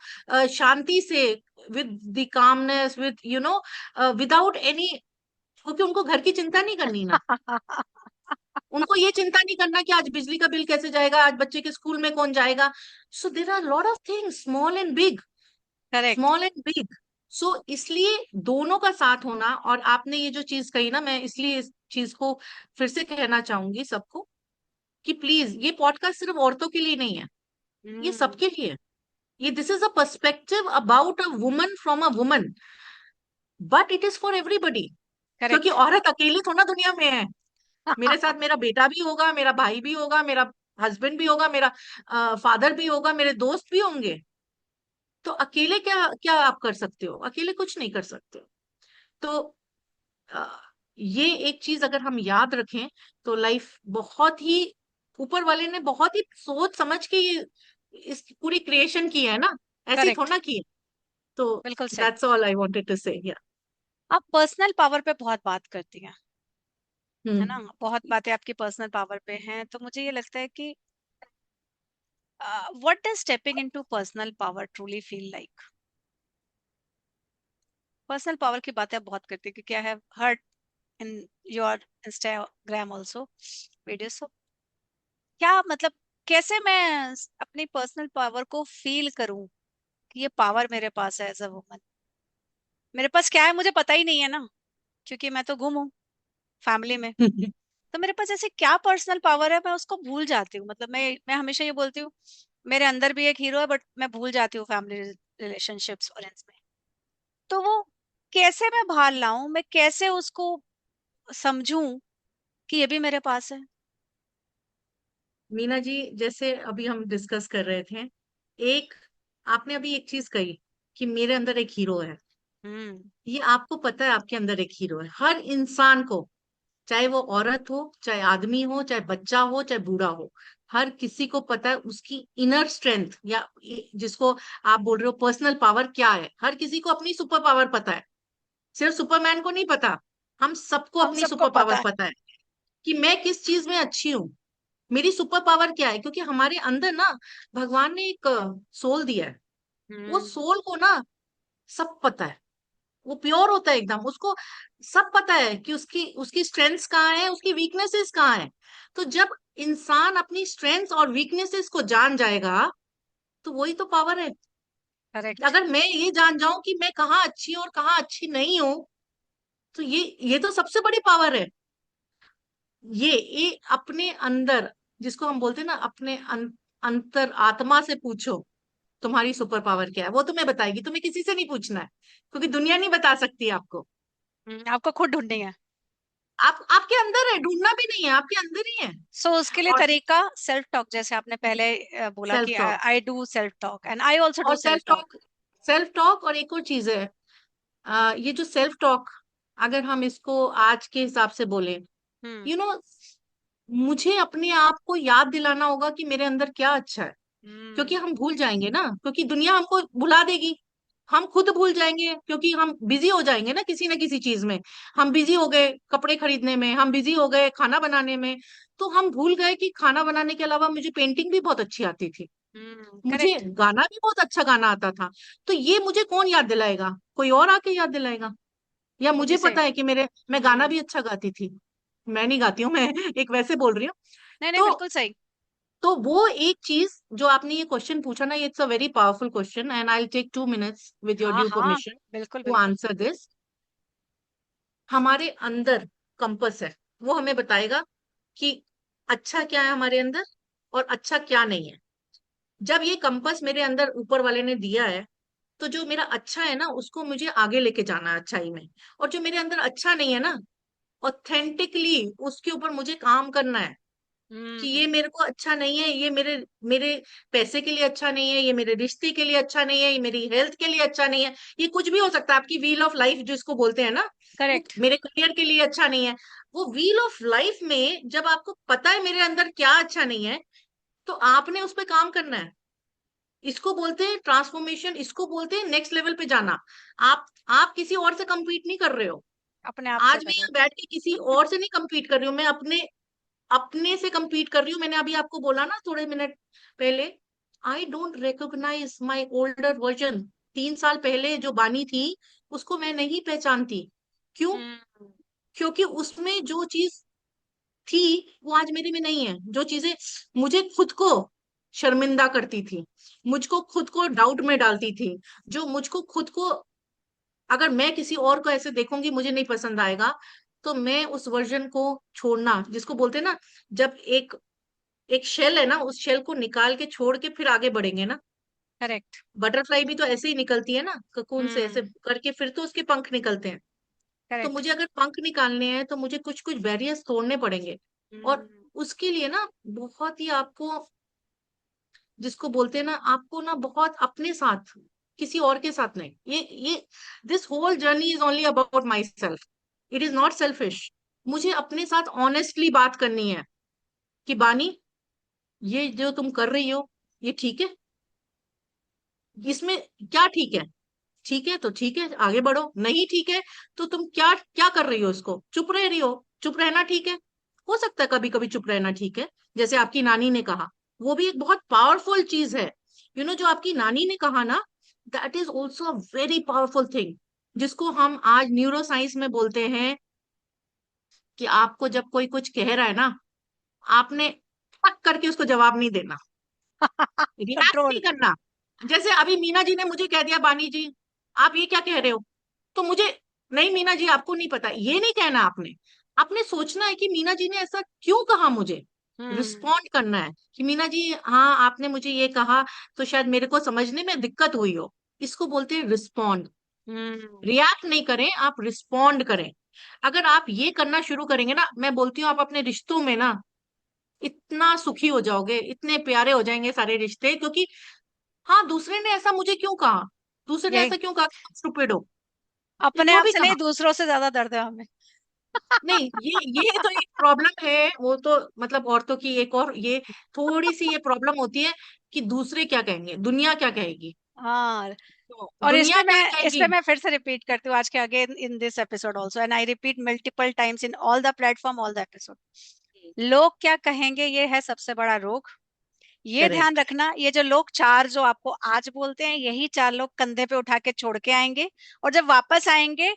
Speaker 2: शांति से, with the calmness, with without any, क्योंकि उनको घर की चिंता नहीं करनी ना। उनको ये चिंता नहीं करना कि आज बिजली का बिल कैसे जाएगा, आज बच्चे के स्कूल में कौन जाएगा। So there are lot of things, small and big,
Speaker 1: correct.
Speaker 2: Small and big. So इसलिए दोनों का साथ होना, और आपने ये जो चीज कही ना, मैं इसलिए इस चीज को फिर से कहना चाहूंगी सबको कि प्लीज, ये पॉडकास्ट सिर्फ औरतों के लिए नहीं है, ये
Speaker 1: हम्म।
Speaker 2: सबके लिए है। ये this is a perspective about a woman from a woman, but it is for everybody. क्योंकि
Speaker 1: करेक्ट।
Speaker 2: औरत अकेली थोड़ा दुनिया में है, मेरे साथ मेरा बेटा भी होगा, मेरा भाई भी होगा, मेरा हस्बैंड भी होगा, मेरा फादर भी होगा, मेरे दोस्त भी होंगे। तो अकेले क्या क्या आप कर सकते हो? अकेले कुछ नहीं कर सकते हो। तो अ, ये एक चीज अगर हम याद रखें तो लाइफ बहुत ही, ऊपर वाले ने बहुत ही सोच समझ के ये इस पूरी क्रिएशन की है ना, ऐसे ही
Speaker 1: करेक्ट।
Speaker 2: थोड़ा की है। तो
Speaker 1: बिल्कुल सही।
Speaker 2: That's all I wanted to say. या
Speaker 1: आप पर्सनल पावर पे बहुत बात करती हैं, है ना,
Speaker 2: हम्म।
Speaker 1: बहुत बातें आपकी पर्सनल पावर पे हैं, तो मुझे ये लगता है कि what does stepping into personal power truly feel like? Personal power की बातें आप बहुत करती हैं क्योंकि I have heard in your Instagram also videos. क्या मतलब, कैसे मैं अपनी पर्सनल पावर को फील करूं कि ये पावर मेरे पास है एज अ वुमन? मेरे पास क्या है मुझे पता ही नहीं है ना, क्योंकि मैं तो गुम हूँ फैमिली में। तो मेरे पास ऐसे क्या पर्सनल पावर है, मैं उसको भूल जाती हूँ। मतलब मैं हमेशा ये बोलती हूँ, मेरे अंदर भी एक हीरो है, बट मैं भूल जाती हूँ फैमिली रिलेशनशिप्स और इनमें। तो वो कैसे मैं बाहर लाऊं, मैं कैसे उसको समझूं कि ये भी मेरे पास है?
Speaker 2: मीना जी, जैसे अभी हम डिस्कस कर रहे थे, एक, आपने अभी एक चीज कही कि मेरे अंदर एक हीरो है।
Speaker 1: हम्म।
Speaker 2: ये आपको पता है आपके अंदर एक हीरो है, हर इंसान को, चाहे वो औरत हो, चाहे आदमी हो, चाहे बच्चा हो, चाहे बूढ़ा हो, हर किसी को पता है उसकी इनर स्ट्रेंथ, या जिसको आप बोल रहे हो पर्सनल पावर क्या है। हर किसी को अपनी सुपर पावर पता है, सिर्फ सुपरमैन को नहीं पता, हम सबको
Speaker 1: हम
Speaker 2: अपनी
Speaker 1: सबको
Speaker 2: सुपर
Speaker 1: पता
Speaker 2: पावर
Speaker 1: है।
Speaker 2: पता है कि मैं किस चीज में अच्छी हूँ, मेरी सुपर पावर क्या है। क्योंकि हमारे अंदर ना भगवान ने एक सोल दिया है, वो
Speaker 1: हम्म।
Speaker 2: सोल को ना सब पता है, वो प्योर होता है एकदम, उसको सब पता है कि उसकी उसकी स्ट्रेंथ्स कहाँ है, उसकी वीकनेसेस कहाँ है। तो जब इंसान अपनी स्ट्रेंथ्स और वीकनेसेस को जान जाएगा, तो वही तो पावर है।
Speaker 1: करेक्ट।
Speaker 2: अगर मैं ये जान जाऊं कि मैं कहाँ अच्छी हूँ और कहाँ अच्छी नहीं हूँ, तो ये तो सबसे बड़ी पावर है। ये अपने अंदर, जिसको हम बोलते हैं ना, अपने अंतर आत्मा से पूछो तुम्हारी सुपर पावर क्या है, वो तुम्हें बताएगी, तुम्हें किसी से नहीं पूछना है, क्योंकि दुनिया नहीं बता सकती आपको।
Speaker 1: आपको खुद ढूंढनी है।
Speaker 2: आप आपके अंदर है, ढूंढना भी नहीं है, आपके अंदर ही है।
Speaker 1: सो उसके लिए
Speaker 2: और
Speaker 1: तरीका सेल्फ टॉक, जैसे आपने पहले बोला
Speaker 2: सेल्फ
Speaker 1: कि
Speaker 2: talk,
Speaker 1: I do self talk and I also do
Speaker 2: और
Speaker 1: self
Speaker 2: self
Speaker 1: talk.
Speaker 2: Talk, self talk, और एक और चीज है, ये जो सेल्फ टॉक, अगर हम इसको आज के हिसाब से बोले,
Speaker 1: हम्म।
Speaker 2: यू नो मुझे अपने आप को याद दिलाना होगा कि मेरे अंदर क्या अच्छा है। क्योंकि
Speaker 1: हम्म।
Speaker 2: हम भूल जाएंगे ना, क्योंकि दुनिया हमको भुला देगी, हम खुद भूल जाएंगे, क्योंकि हम बिजी हो जाएंगे ना किसी चीज में। हम बिजी हो गए कपड़े खरीदने में, हम बिजी हो गए खाना बनाने में, तो हम भूल गए कि खाना बनाने के अलावा मुझे पेंटिंग भी बहुत अच्छी आती थी, मुझे
Speaker 1: करेक्ट।
Speaker 2: गाना भी बहुत अच्छा गाना आता था। तो ये मुझे कौन याद दिलाएगा? कोई और आके याद दिलाएगा। या
Speaker 1: वो भी
Speaker 2: मुझे
Speaker 1: सही।
Speaker 2: पता है कि मैं गाना
Speaker 1: हम्म।
Speaker 2: भी अच्छा गाती थी, मैं नहीं गाती हूँ, मैं एक वैसे बोल रही हूँ।
Speaker 1: नहीं नहीं,
Speaker 2: तो
Speaker 1: बिल्कुल सही।
Speaker 2: तो वो एक चीज जो आपने ये क्वेश्चन पूछा ना, it's a very powerful question, and I take 2 minutes with your
Speaker 1: हाँ
Speaker 2: ड्यू
Speaker 1: हाँ,
Speaker 2: परमिशन
Speaker 1: बिल्कुल
Speaker 2: टू
Speaker 1: बिल्कुल।
Speaker 2: Answer this. हमारे अंदर कंपस है, वो हमें बताएगा कि अच्छा क्या है हमारे अंदर और अच्छा क्या नहीं है। जब ये कंपस मेरे अंदर ऊपर वाले ने दिया है, तो जो मेरा अच्छा है ना, उसको मुझे आगे लेके जाना है अच्छाई में। और जो मेरे अंदर अच्छा नहीं है ना, ऑथेंटिकली उसके ऊपर मुझे काम करना है कि
Speaker 1: हम्म।
Speaker 2: ये मेरे को अच्छा नहीं है, ये मेरे मेरे पैसे के लिए अच्छा नहीं है, ये मेरे रिश्ते के लिए अच्छा नहीं है, ये मेरी हेल्थ के लिए अच्छा नहीं है। ये कुछ भी हो सकता है, आपकी व्हील ऑफ लाइफ जिसको बोलते हैं ना, वो
Speaker 1: करेक्ट।
Speaker 2: मेरे करियर के लिए अच्छा नहीं है। वो व्हील ऑफ लाइफ में जब आपको पता है मेरे अंदर क्या अच्छा नहीं है, तो आपने उस पर काम करना है। इसको बोलते हैं ट्रांसफॉर्मेशन, इसको बोलते हैं नेक्स्ट लेवल पे जाना। आप किसी और से compete नहीं कर रहे हो।
Speaker 1: अपने आप से
Speaker 2: आज मैं
Speaker 1: करो।
Speaker 2: यहाँ बैठ के किसी और से नहीं compete कर रही हूँ, मैं अपने अपने से compete कर रही हूँ। मैंने अभी आपको बोला ना थोड़े मिनट पहले I don't recognise my older version. 3 साल पहले जो बानी थी उसको मैं नहीं पहचानती। क्यों?
Speaker 1: हम्म।
Speaker 2: क्योंकि उसमें जो चीज थी वो आज मेरे में नहीं है। जो चीजें मुझे खुद को शर्मिंदा करती थी, मुझको खुद को डाउट में डालती थी, जो मुझको खुद को, अगर मैं किसी और को ऐसे देखूंगी मुझे नहीं पसंद आएगा, तो मैं उस वर्जन को छोड़ना, जिसको बोलते हैं ना, जब एक एक शेल है ना, उस शेल को निकाल के छोड़ के फिर आगे बढ़ेंगे ना।
Speaker 1: करेक्ट।
Speaker 2: बटरफ्लाई भी तो ऐसे ही निकलती है ना, ककून से ऐसे
Speaker 1: हम्म।
Speaker 2: करके फिर तो उसके पंख निकलते हैं। तो
Speaker 1: करेक्ट।
Speaker 2: मुझे अगर पंख निकालने हैं तो मुझे कुछ कुछ बैरियर्स तोड़ने पड़ेंगे। और
Speaker 1: हम्म।
Speaker 2: उसके लिए ना बहुत ही आपको, जिसको बोलते हैं ना, आपको ना बहुत अपने साथ, किसी और के साथ नहीं, ये this whole journey is only about myself. It is not selfish. मुझे अपने साथ ऑनेस्टली बात करनी है कि बानी, ये जो तुम कर रही हो ये ठीक है? इसमें क्या ठीक है? ठीक है तो ठीक है, आगे बढ़ो। नहीं ठीक है तो तुम क्या क्या कर रही हो? इसको चुप रह रही हो? चुप रहना ठीक है? हो सकता है कभी कभी चुप रहना ठीक है, जैसे आपकी नानी ने कहा, वो भी एक बहुत पावरफुल चीज है। जो आपकी नानी ने कहा ना, that is also a very powerful thing, जिसको हम आज न्यूरो साइंस में बोलते हैं कि आपको जब कोई कुछ कह रहा है ना, आपने टक करके उसको जवाब नहीं देना, रिएक्ट नहीं
Speaker 1: कंट्रोल।
Speaker 2: करना। जैसे अभी मीना जी ने मुझे कह दिया, बानी जी आप ये क्या कह रहे हो, तो मुझे, नहीं मीना जी आपको नहीं पता, ये नहीं कहना आपने। आपने सोचना है कि मीना जी ने ऐसा क्यों कहा मुझे।
Speaker 1: हम्म।
Speaker 2: रिस्पॉन्ड करना है कि मीना जी हाँ आपने मुझे ये कहा तो शायद मेरे को समझने में दिक्कत हुई हो। इसको बोलते हैं रिस्पॉन्ड।
Speaker 1: हम्म।
Speaker 2: रिएक्ट नहीं करें, आप रिस्पॉन्ड करें। अगर आप ये करना शुरू करेंगे ना, मैं बोलती हूँ आप अपने रिश्तों में ना इतना सुखी हो जाओगे, इतने प्यारे हो जाएंगे सारे रिश्ते। क्योंकि हाँ, दूसरे ने ऐसा मुझे क्यों कहा, दूसरे ने
Speaker 1: यही,
Speaker 2: ऐसा क्यों कहा कि स्टूपिड हो, ये
Speaker 1: अपने
Speaker 2: जो
Speaker 1: आप
Speaker 2: भी
Speaker 1: से नहीं
Speaker 2: कहा।
Speaker 1: दूसरों से ज्यादा दर्द है हमें।
Speaker 2: नहीं, ये तो एक प्रॉब्लम है, वो तो मतलब औरतों की एक और ये थोड़ी सी ये प्रॉब्लम होती है कि दूसरे क्या कहेंगे, दुनिया क्या कहेगी।
Speaker 1: हाँ।
Speaker 2: तो
Speaker 1: और
Speaker 2: दुनिया क्या
Speaker 1: इस पे
Speaker 2: कहेगी।
Speaker 1: मैं फिर से रिपीट करती हूँ आज के again in this episode also, and I repeat multiple times in all the platform, all the episode. लोग क्या कहेंगे, ये है सबसे बड़ा रोग। ये ध्यान
Speaker 2: करेक्ट।
Speaker 1: रखना, ये जो लोग चार जो आपको आज बोलते हैं, यही चार लोग कंधे पे उठा के छोड़ के आएंगे। और जब वापस आएंगे,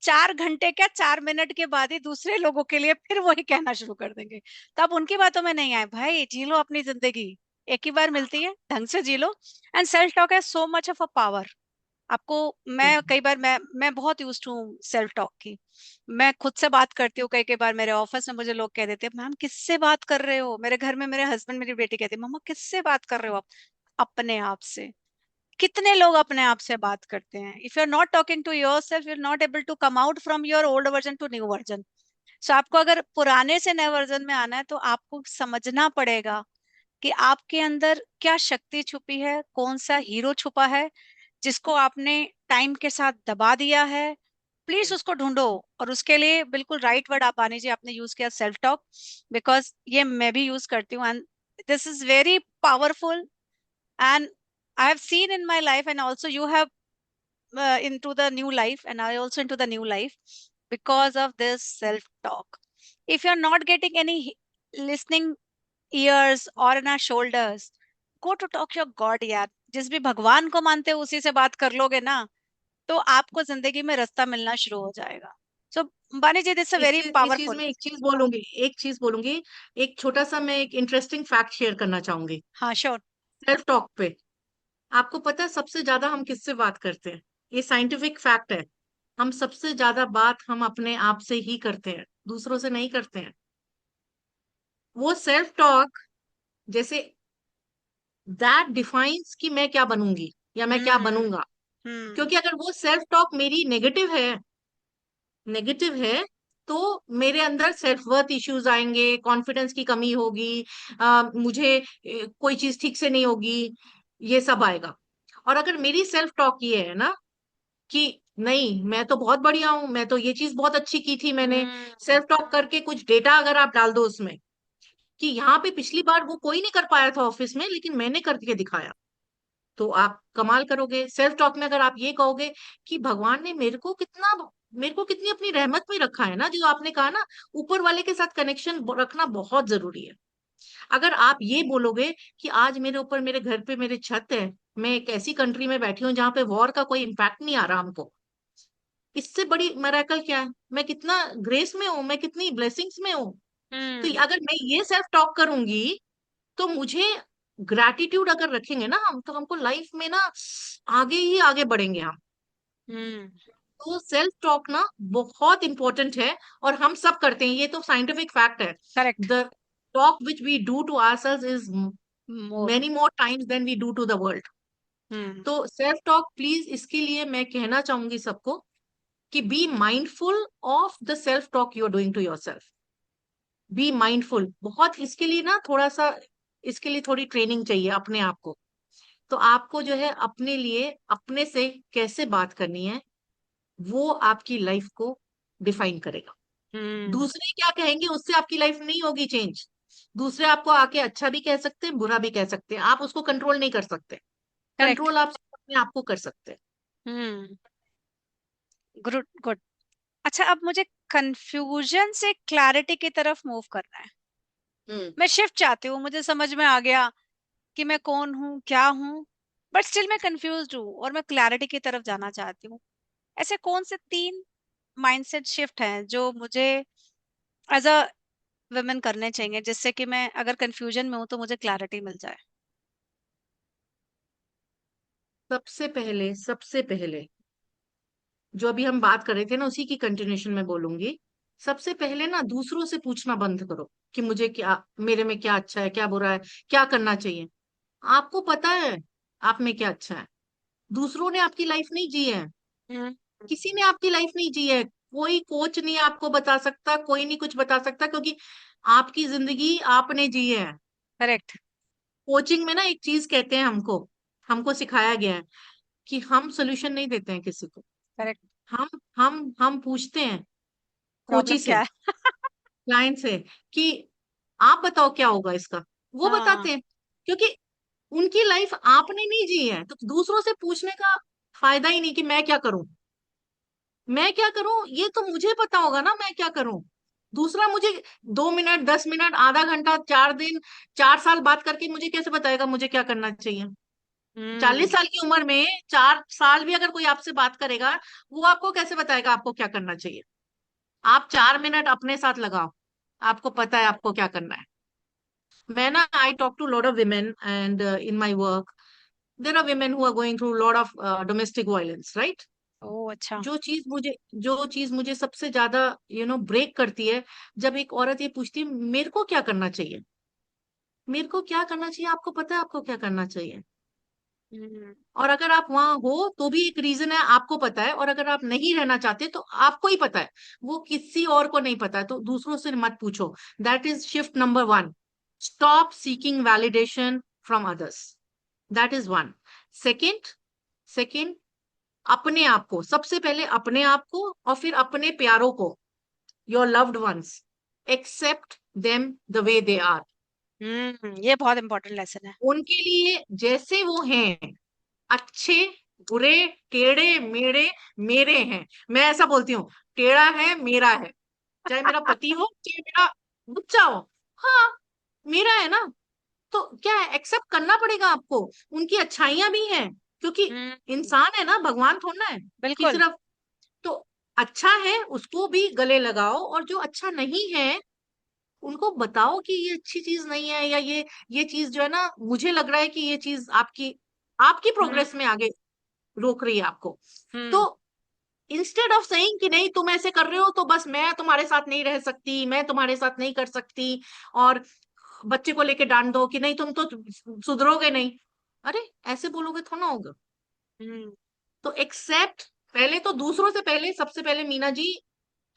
Speaker 1: 4 घंटे क्या 4 मिनट के बाद ही दूसरे लोगों के लिए फिर वही कहना शुरू कर देंगे। तो आप उनकी बातों में नहीं आए भाई, जी लो अपनी जिंदगी, एक ही बार मिलती है, ढंग से जी लो। एंड सेल्फ टॉक है so much of a power. आपको, मैं कई बार मैं बहुत यूज्ड हूँ सेल्फ टॉक की। मैं खुद से बात करती हूँ, कई कई बार मेरे ऑफिस में मुझे लोग कह देते हैं मैम किससे बात कर रहे हो, मेरे घर में मेरे हस्बैंड मेरी बेटी कहती है मम्मा किससे बात कर रहे हो आप। अपने आप से। कितने लोग अपने आप से बात करते हैं। If you are not talking to yourself, you are not able to come out from your old version to new version. So आपको अगर पुराने से नए वर्जन में आना है, तो आपको समझना पड़ेगा कि आपके अंदर क्या शक्ति छुपी है, कौन सा हीरो छुपा है, जिसको आपने टाइम के साथ दबा दिया है। प्लीज उसको ढूंढो। और उसके लिए बिल्कुल राइट वर्ड आप आने जी आपने यूज किया, सेल्फ टॉक। बिकॉज ये मैं भी यूज करती हूँ, and this is very powerful. And I have seen in my life, and also you have into the new life, and I also into the new life because of this self talk. If you're not getting any listening ears or in our shoulders, go to talk your God यार। जिस भी भगवान को मानते हो उसी से बात कर लोगे ना, तो आपको जिंदगी में रास्ता मिलना शुरू हो जाएगा। सो बानी जी, दिस अ वेरी
Speaker 2: इस चीज
Speaker 1: पावरफुल।
Speaker 2: में एक चीज बोलूंगी, एक चीज बोलूंगी। एक छोटा सा मैं एक इंटरेस्टिंग फैक्ट शेयर करना चाहूंगी
Speaker 1: हाँ श्योर।
Speaker 2: सेल्फ टॉक पे। आपको पता है सबसे ज्यादा हम किससे बात करते हैं? ये साइंटिफिक फैक्ट है। हम सबसे ज्यादा बात हम अपने आप से ही करते हैं, दूसरों से नहीं करते हैं। वो सेल्फ टॉक, जैसे दैट डिफाइंस कि मैं क्या बनूंगी या मैं क्या
Speaker 1: हम्म।
Speaker 2: बनूंगा।
Speaker 1: हम्म।
Speaker 2: क्योंकि अगर वो सेल्फ टॉक मेरी नेगेटिव है तो मेरे अंदर सेल्फ वर्थ इश्यूज आएंगे, कॉन्फिडेंस की कमी होगी, मुझे कोई चीज ठीक से नहीं होगी, ये सब आएगा। और अगर मेरी सेल्फ टॉक ये है ना कि नहीं मैं तो बहुत बढ़िया हूं, मैं तो ये चीज बहुत अच्छी की थी मैंने,
Speaker 1: हम्म।
Speaker 2: सेल्फ टॉक करके कुछ डेटा अगर आप डाल दो उसमें कि यहाँ पे पिछली बार वो कोई नहीं कर पाया था ऑफिस में लेकिन मैंने करके दिखाया, तो आप कमाल करोगे। सेल्फ टॉक में अगर आप ये कहोगे कि भगवान ने मेरे को कितनी अपनी रहमत में रखा है ना, जो आपने कहा ना, ऊपर वाले के साथ कनेक्शन रखना बहुत जरूरी है। अगर आप ये बोलोगे कि आज मेरे ऊपर, मेरे घर पे मेरे छत है, मैं एक ऐसी कंट्री में बैठी हूँ जहां पे वॉर का कोई इम्पैक्ट नहीं आ रहा हमको, इससे बड़ी मेरेकल क्या है? मैं कितना ग्रेस में हूँ, मैं कितनी ब्लेसिंग्स में हूँ। तो
Speaker 1: हम्म।
Speaker 2: अगर मैं ये सेल्फ टॉक करूंगी, तो मुझे ग्रैटिट्यूड अगर रखेंगे ना हम, तो हमको लाइफ में ना आगे ही आगे बढ़ेंगे हम।
Speaker 1: हम्म।
Speaker 2: तो सेल्फ टॉक ना बहुत इंपॉर्टेंट है, और हम सब करते हैं, ये तो साइंटिफिक फैक्ट है।
Speaker 1: Correct.
Speaker 2: The talk which we do to ourselves is
Speaker 1: more.
Speaker 2: Many more times than we do to the world.
Speaker 1: Hmm.
Speaker 2: तो सेल्फ टॉक प्लीज, इसके लिए मैं कहना चाहूंगी सबको कि be mindful of the self talk you are doing to yourself. Be mindful, बहुत इसके लिए ना थोड़ा सा, इसके लिए थोड़ी ट्रेनिंग चाहिए अपने आप को। तो आपको जो है अपने लिए, अपने से कैसे बात करनी है, वो आपकी लाइफ को डिफाइन करेगा।
Speaker 1: हम्म।
Speaker 2: दूसरे क्या कहेंगे उससे आपकी लाइफ नहीं होगी चेंज। दूसरे आपको आके अच्छा भी कह सकते हैं, बुरा भी कह सकते हैं, आप उसको कंट्रोल नहीं कर सकते।
Speaker 1: करेक्ट।
Speaker 2: कंट्रोल आप सिर्फ अपने आप को कर सकते हैं।
Speaker 1: हम्म। Good good. अच्छा, अब मुझे कंफ्यूजन से क्लैरिटी की तरफ मूव करना है।
Speaker 2: हम्म।
Speaker 1: मैं शिफ्ट चाहती हूँ, मुझे समझ में आ गया कि मैं कौन हूँ, क्या हूँ, बट स्टिल मैं कंफ्यूज्ड हूँ और मैं क्लैरिटी की तरफ जाना चाहती हूँ। ऐसे कौन से 3 माइंडसेट शिफ्ट हैं जो मुझे एज अ वुमेन करने चाहिए, जिससे कि मैं अगर कंफ्यूजन में हूँ तो मुझे क्लैरिटी मिल जाए?
Speaker 2: सबसे पहले जो अभी हम बात कर रहे थे ना, उसी की कंटिन्यूशन में बोलूंगी। सबसे पहले ना दूसरों से पूछना बंद करो कि मुझे क्या, मेरे में क्या अच्छा है, क्या बुरा है, क्या करना चाहिए। आपको पता है आप में क्या अच्छा है। दूसरों ने आपकी लाइफ नहीं जी है,
Speaker 1: हम्म।
Speaker 2: किसी ने आपकी लाइफ नहीं जी है। कोई कोच नहीं आपको बता सकता, कोई नहीं कुछ बता सकता, क्योंकि आपकी जिंदगी आपने जी है।
Speaker 1: करेक्ट।
Speaker 2: कोचिंग में ना एक चीज कहते हैं हमको, हमको सिखाया गया है कि हम सोल्यूशन नहीं देते हैं किसी को।
Speaker 1: करेक्ट।
Speaker 2: हम पूछते हैं कोची
Speaker 1: प्रॉब्लम
Speaker 2: से,
Speaker 1: क्या है?
Speaker 2: क्लाइंट से, कि आप बताओ क्या होगा इसका। वो
Speaker 1: हाँ।
Speaker 2: बताते हैं, क्योंकि उनकी लाइफ आपने नहीं जी है, तो दूसरों से पूछने का फायदा ही नहीं कि मैं क्या करूं। मैं क्या करूं ये तो मुझे पता होगा ना, मैं क्या करूं। दूसरा मुझे 2 मिनट, 10 मिनट, आधा घंटा, 4 दिन, 4 साल बात करके मुझे कैसे बताएगा मुझे क्या करना चाहिए।
Speaker 1: हम्म।
Speaker 2: 40 साल की उम्र में 4 साल भी अगर कोई आपसे बात करेगा, वो आपको कैसे बताएगा आपको क्या करना चाहिए। आप 4 मिनट अपने साथ लगाओ, आपको पता है आपको क्या करना है। मैं ना, I talk to lot of women and in my work there are women who are going through lot of domestic violence, right.
Speaker 1: Oh अच्छा।
Speaker 2: जो चीज मुझे सबसे ज्यादा ब्रेक करती है, जब एक औरत ये पूछती है मेरे को क्या करना चाहिए, मेरे को क्या करना चाहिए, आपको पता है आपको क्या करना चाहिए।
Speaker 1: हम्म।
Speaker 2: और अगर आप वहां हो तो भी एक रीजन है, आपको पता है, और अगर आप नहीं रहना चाहते तो आपको ही पता है, वो किसी और को नहीं पता है, तो दूसरों से मत पूछो। That is shift number 1। Stop seeking validation from others. That is one. Second, second, अपने आप को सबसे पहले, अपने आप को और फिर अपने प्यारों को, your loved ones, accept them the way they are.
Speaker 1: ये बहुत इंपॉर्टेंट लेसन है।
Speaker 2: उनके लिए जैसे वो हैं, अच्छे, बुरे, टेढ़े मेढ़े, मेरे हैं। मैं ऐसा बोलती हूँ, टेढ़ा है मेरा है, चाहे मेरा पति हो चाहे मेरा बच्चा हो, हाँ मेरा है ना। तो क्या है, एक्सेप्ट करना पड़ेगा आपको। उनकी अच्छाइयां भी हैं, क्योंकि
Speaker 1: हम्म।
Speaker 2: इंसान है ना, भगवान थोड़ा है कि
Speaker 1: बिल्कुल।
Speaker 2: सिर्फ। तो अच्छा है उसको भी गले लगाओ, और जो अच्छा नहीं है उनको बताओ कि ये अच्छी चीज नहीं है, या ये चीज जो है ना, मुझे लग रहा है कि ये चीज आपकी आपकी
Speaker 1: हम्म।
Speaker 2: प्रोग्रेस में आगे रोक रही है आपको। तो
Speaker 1: हम्म।
Speaker 2: इंस्टेड ऑफ सेइंग कि नहीं तुम ऐसे कर रहे हो तो बस मैं तुम्हारे साथ नहीं रह सकती, मैं तुम्हारे साथ नहीं कर सकती, और बच्चे को लेके डांट दो कि नहीं तुम तो सुधरोगे नहीं। अरे ऐसे बोलोगे थोड़ा ना होगा।
Speaker 1: हम्म।
Speaker 2: तो एक्सेप्ट, पहले तो दूसरों से पहले, सबसे पहले मीना जी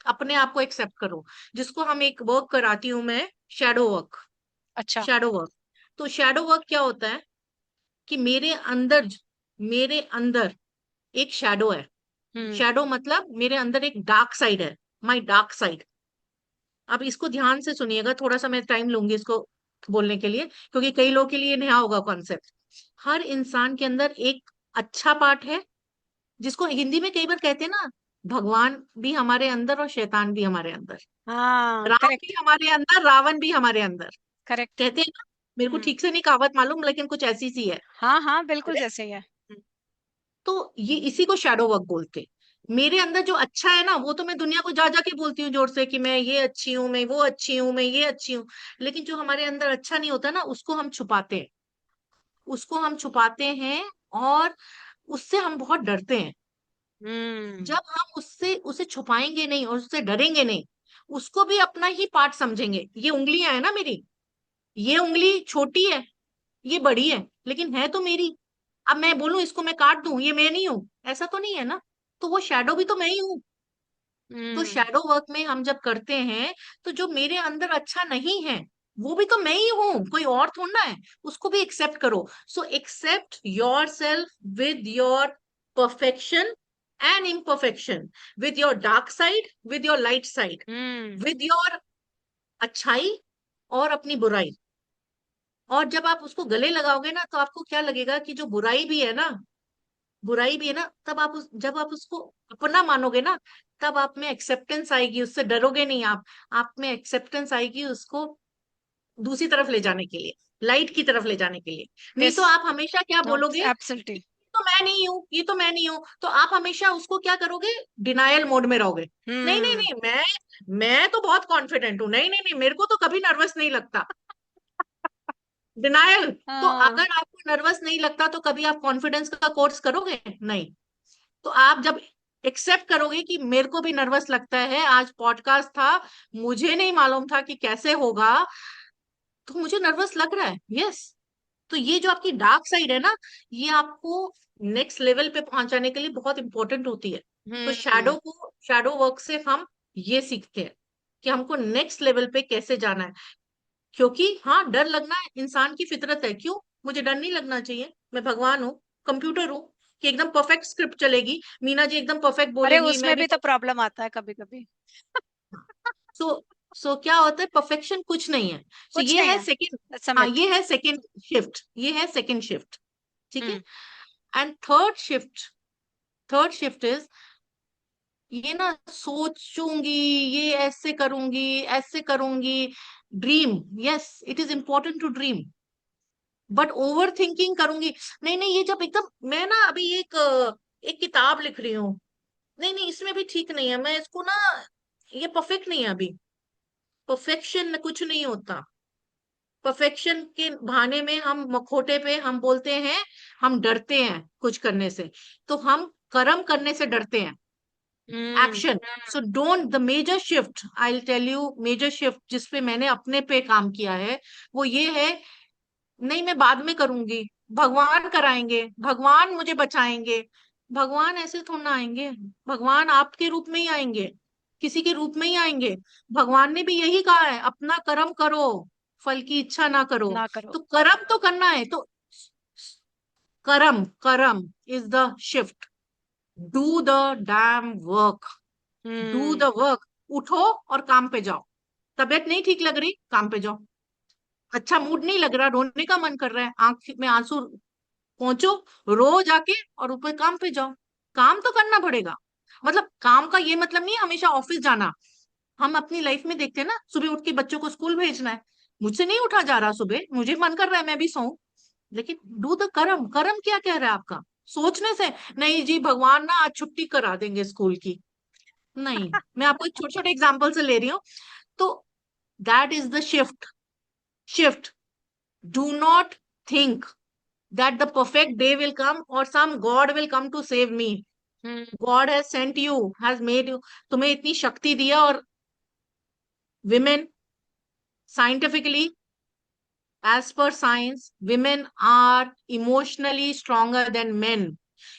Speaker 2: अपने आप को एक्सेप्ट करो, जिसको हम एक वर्क कराती हूँ मैं, शैडो वर्क।
Speaker 1: अच्छा।
Speaker 2: शैडो वर्क, तो शैडो वर्क क्या होता है कि मेरे अंदर एक शैडो है।
Speaker 1: हम्म।
Speaker 2: शैडो मतलब मेरे अंदर एक डार्क साइड है, माई डार्क साइड। अब इसको ध्यान से सुनिएगा, थोड़ा सा मैं टाइम लूंगी इसको बोलने के लिए, क्योंकि कई लोगों के लिए नया होगा कॉन्सेप्ट। हर इंसान के अंदर एक अच्छा पार्ट है, जिसको हिंदी में कई बार कहते हैं ना, भगवान भी हमारे अंदर और शैतान भी हमारे अंदर,
Speaker 1: हाँ
Speaker 2: राम भी
Speaker 1: करेक्ट।
Speaker 2: हमारे अंदर, रावण भी हमारे अंदर।
Speaker 1: करेक्ट।
Speaker 2: कहते हैं ना, मेरे को
Speaker 1: हम्म।
Speaker 2: ठीक से नहीं कहावत मालूम, लेकिन कुछ ऐसी सी है।
Speaker 1: हाँ हाँ, बिल्कुल
Speaker 2: Correct?
Speaker 1: जैसे ही है।
Speaker 2: तो ये इसी को शैडो वर्क बोलते हैं। मेरे अंदर जो अच्छा है ना, वो तो मैं दुनिया को जा जा के बोलती हूँ जोर से कि मैं ये अच्छी हूँ, मैं वो अच्छी हूँ, मैं ये अच्छी हूँ। लेकिन जो हमारे अंदर अच्छा नहीं होता ना, उसको हम छुपाते हैं। उसको हम छुपाते हैं, और उससे हम बहुत डरते हैं।
Speaker 1: हम्म।
Speaker 2: जब हम उससे उसे छुपाएंगे नहीं और उससे डरेंगे नहीं, उसको भी अपना ही पार्ट समझेंगे। ये उंगलियां है ना मेरी, ये उंगली छोटी है, ये बड़ी है, लेकिन है तो मेरी। अब मैं बोलूं इसको मैं काट दूं, ये मैं नहीं हूं, ऐसा तो नहीं है ना। तो वो शैडो भी तो मैं ही हूँ। तो
Speaker 1: हम्म।
Speaker 2: शैडो वर्क में हम जब करते हैं, तो जो मेरे अंदर अच्छा नहीं है, वो भी तो मैं ही हूँ, कोई और थोड़ा है। उसको भी एक्सेप्ट करो। So accept yourself with your perfection and imperfection, with your dark side, with your light side,
Speaker 1: hmm.
Speaker 2: With your अच्छाई और अपनी बुराई। और जब आप उसको गले लगाओगे ना, तो आपको क्या लगेगा कि जो बुराई भी है ना, तब जब आप उसको अपना मानोगे ना, तब आप में एक्सेप्टेंस आएगी, उससे डरोगे नहीं आप में एक्सेप्टेंस आएगी उसको दूसरी तरफ ले जाने के लिए, लाइट की तरफ ले जाने के लिए। नहीं
Speaker 1: दिस
Speaker 2: तो आप हमेशा क्या बोलोगे
Speaker 1: एब्सोल्युटली।
Speaker 2: कि ये तो मैं नहीं हूँ, ये तो मैं नहीं हूँ। तो आप हमेशा उसको क्या करोगे, डिनायल मोड में रहोगे। नहीं नहीं
Speaker 1: हम्म।
Speaker 2: नहीं, मैं तो बहुत कॉन्फिडेंट हूँ, नहीं नहीं नहीं, मेरे को तो कभी नर्वस नहीं लगता। डिनायल। तो
Speaker 1: हाँ।
Speaker 2: अगर आपको नर्वस नहीं लगता, तो कभी आप कॉन्फिडेंस का कोर्स करोगे नहीं। तो आप जब एक्सेप्ट करोगे कि मेरे को भी नर्वस लगता है, आज पॉडकास्ट था, मुझे नहीं मालूम था कि कैसे होगा, तो मुझे नर्वस लग रहा है, यस। तो ये जो आपकी डार्क साइड है ना, ये आपको नेक्स्ट लेवल पे पहुंचाने के लिए बहुत इंपॉर्टेंट होती है। तो
Speaker 1: हम्म।
Speaker 2: शैडो वर्क से हम ये सीखते हैं कि हमको नेक्स्ट लेवल पे कैसे जाना है। क्योंकि हाँ, डर लगना इंसान की फितरत है। क्यों मुझे डर नहीं लगना चाहिए? मैं भगवान हूँ, कंप्यूटर हूँ, कि एकदम परफेक्ट स्क्रिप्ट चलेगी, मीना जी एकदम परफेक्ट
Speaker 1: अरे
Speaker 2: बोलेंगी,
Speaker 1: उसमें
Speaker 2: मैं भी
Speaker 1: भी तो प्रॉब्लम आता है कभी कभी।
Speaker 2: सो सो क्या होता है, परफेक्शन कुछ नहीं है। सो
Speaker 1: कुछ
Speaker 2: ये
Speaker 1: नहीं
Speaker 2: है
Speaker 1: है।
Speaker 2: सेकंड।
Speaker 1: दैट्स अ
Speaker 2: हाँ,
Speaker 1: मिथ।
Speaker 2: ये है सेकंड शिफ्ट, ये है सेकंड शिफ्ट। ठीक है।
Speaker 1: Hmm.
Speaker 2: And third shift is, ये ना सोचूंगी, ये ऐसे करूंगी, dream, yes it is important to dream, but overthinking करूंगी। नहीं नहीं, ये जब एकदम, मैं ना अभी एक किताब लिख रही हूँ, नहीं नहीं इसमें भी ठीक नहीं है, मैं इसको ना, ये परफेक्ट नहीं है अभी। परफेक्शन कुछ नहीं होता। परफेक्शन के बहाने में हम मखोटे पे हम बोलते हैं, हम डरते हैं कुछ करने से, तो हम कर्म करने से डरते हैं।
Speaker 1: Hmm.
Speaker 2: Action. So don't, the major shift I will tell you, major shift जिसपे मैंने अपने पे काम किया है, वो ये है, नहीं मैं बाद में करूंगी, भगवान कराएंगे, भगवान मुझे बचाएंगे। भगवान ऐसे थोड़ा ना आएंगे। भगवान आपके रूप में ही आएंगे, किसी के रूप में ही आएंगे। भगवान ने भी यही कहा है, अपना कर्म करो, फल की इच्छा ना करो।
Speaker 1: ना करो।
Speaker 2: तो कर्म तो करना है, तो कर्म कर्म is the shift. Do the dam work, do
Speaker 1: hmm.
Speaker 2: The work. उठो और काम पे जाओ। तबीयत नहीं ठीक लग रही, काम पे जाओ। अच्छा मूड नहीं लग रहा, रोने का मन कर रहा है, आंख में आंसू, पहुंचो, रो जाके और ऊपर काम पे जाओ। काम तो करना पड़ेगा। मतलब काम का ये मतलब नहीं है हमेशा ऑफिस जाना। हम अपनी लाइफ में देखते हैं ना, सुबह उठ के बच्चों को स्कूल भेजना है, मुझसे नहीं उठा जा रहा, सुबह मुझे मन कर रहा है मैं भी सोऊं, लेकिन डू द कर्म। कर्म क्या कह रहा है आपका? सोचने से नहीं जी, भगवान ना आज छुट्टी करा देंगे स्कूल की। नहीं, मैं आपको एक छोटे छोटे एग्जाम्पल से ले रही हूँ। तो that is the shift. Do not think that the perfect day will come or some god will come to save me.
Speaker 1: Hmm.
Speaker 2: God has sent you, has made you, तुम्हें इतनी शक्ति दिया। और women, scientifically, as per science, women are emotionally stronger than men,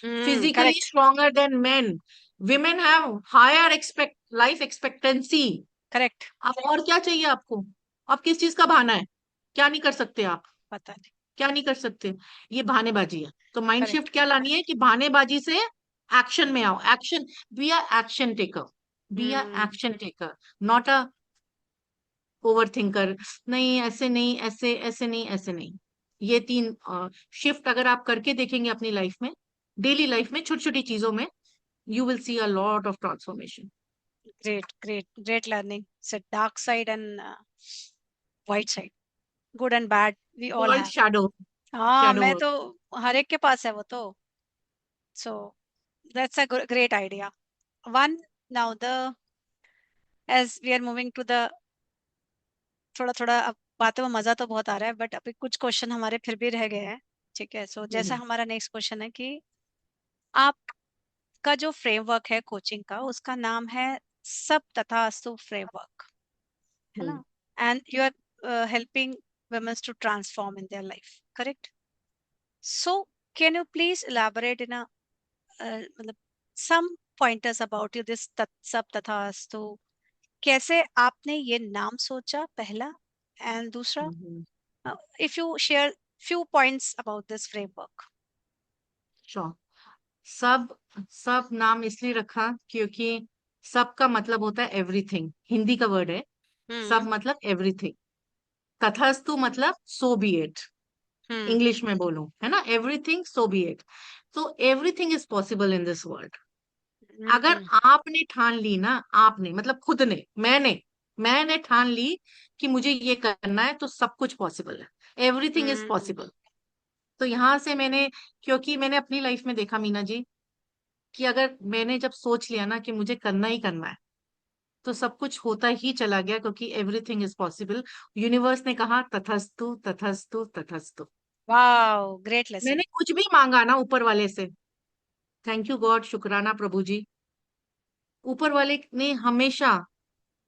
Speaker 2: physically
Speaker 1: correct.
Speaker 2: stronger than men. Women have higher life expectancy.
Speaker 1: Correct.
Speaker 2: अब और क्या चाहिए आपको? आप किस चीज का बहाना है? क्या नहीं कर सकते आप?
Speaker 1: पता नहीं।
Speaker 2: क्या नहीं कर सकते? ये बहानेबाजी है। तो माइंड
Speaker 1: करेक्ट।
Speaker 2: शिफ्ट क्या लानी है कि बहानेबाजी से एक्शन में आओ। Action, be a action taker, be a
Speaker 1: hmm.
Speaker 2: Action taker, not a over thinker. नहीं ऐसे नहीं, ऐसे ऐसे नहीं, ऐसे नहीं। ये तीन शिफ्ट अगर आप करके देखेंगे अपनी लाइफ में, डेली लाइफ में, छोटी छोटी चीजों में, you will see a lot of transformation.
Speaker 1: Great great great learning, से dark side and white side. Good and bad we all
Speaker 2: called
Speaker 1: have.
Speaker 2: Shadow.
Speaker 1: हाँ,
Speaker 2: शैडो
Speaker 1: मैं
Speaker 2: वर्क।
Speaker 1: तो हर एक के पास है वो तो। So that's a great idea. One, now the as we are moving to the, थोड़ा थोड़ा अब बातों में मजा तो बहुत आ रहा है, बट अभी कुछ क्वेश्चन हमारे फिर भी रह गए हैं। ठीक है, सो जैसा
Speaker 2: हम्म।
Speaker 1: हमारा नेक्स्ट क्वेश्चन है कि आपका जो फ्रेमवर्क है कोचिंग का, उसका नाम है सब तथास्तु फ्रेमवर्क, है ना?
Speaker 2: Hmm.
Speaker 1: And you are helping women to transform in their life, correct? So can you please elaborate in a मतलब some pointers about you this सब तथास्तु, कैसे आपने ये नाम सोचा पहला, एंड दूसरा,
Speaker 2: हम्म।
Speaker 1: if you share few points about this framework.
Speaker 2: Sure. सब सब नाम इसलिए रखा क्योंकि सब का मतलब होता है एवरीथिंग, हिंदी का वर्ड है। सब
Speaker 1: हम्म।
Speaker 2: मतलब एवरीथिंग। तथास्तु मतलब सो बी इट,
Speaker 1: हम्म।
Speaker 2: इंग्लिश में बोलूं, है ना, एवरीथिंग सो बी इट। तो everything is possible in this world. अगर
Speaker 1: हम्म।
Speaker 2: आपने ठान ली ना, आपने मतलब खुद ने, मैंने ठान ली कि मुझे ये करना है, तो सब कुछ पॉसिबल है। Everything is
Speaker 1: hmm.
Speaker 2: पॉसिबल। तो यहां से मैंने, क्योंकि मैंने अपनी लाइफ में देखा मीना जी, कि अगर मैंने जब सोच लिया ना कि मुझे करना ही करना है, तो सब कुछ होता ही चला गया, क्योंकि एवरीथिंग इज पॉसिबल। यूनिवर्स ने कहा तथस्तु तथस्तु तथस्तु।
Speaker 1: Wow, great lesson.
Speaker 2: मैंने कुछ भी मांगा ना ऊपर वाले से, थैंक यू गॉड, शुक्राना प्रभु जी, ऊपर वाले ने हमेशा,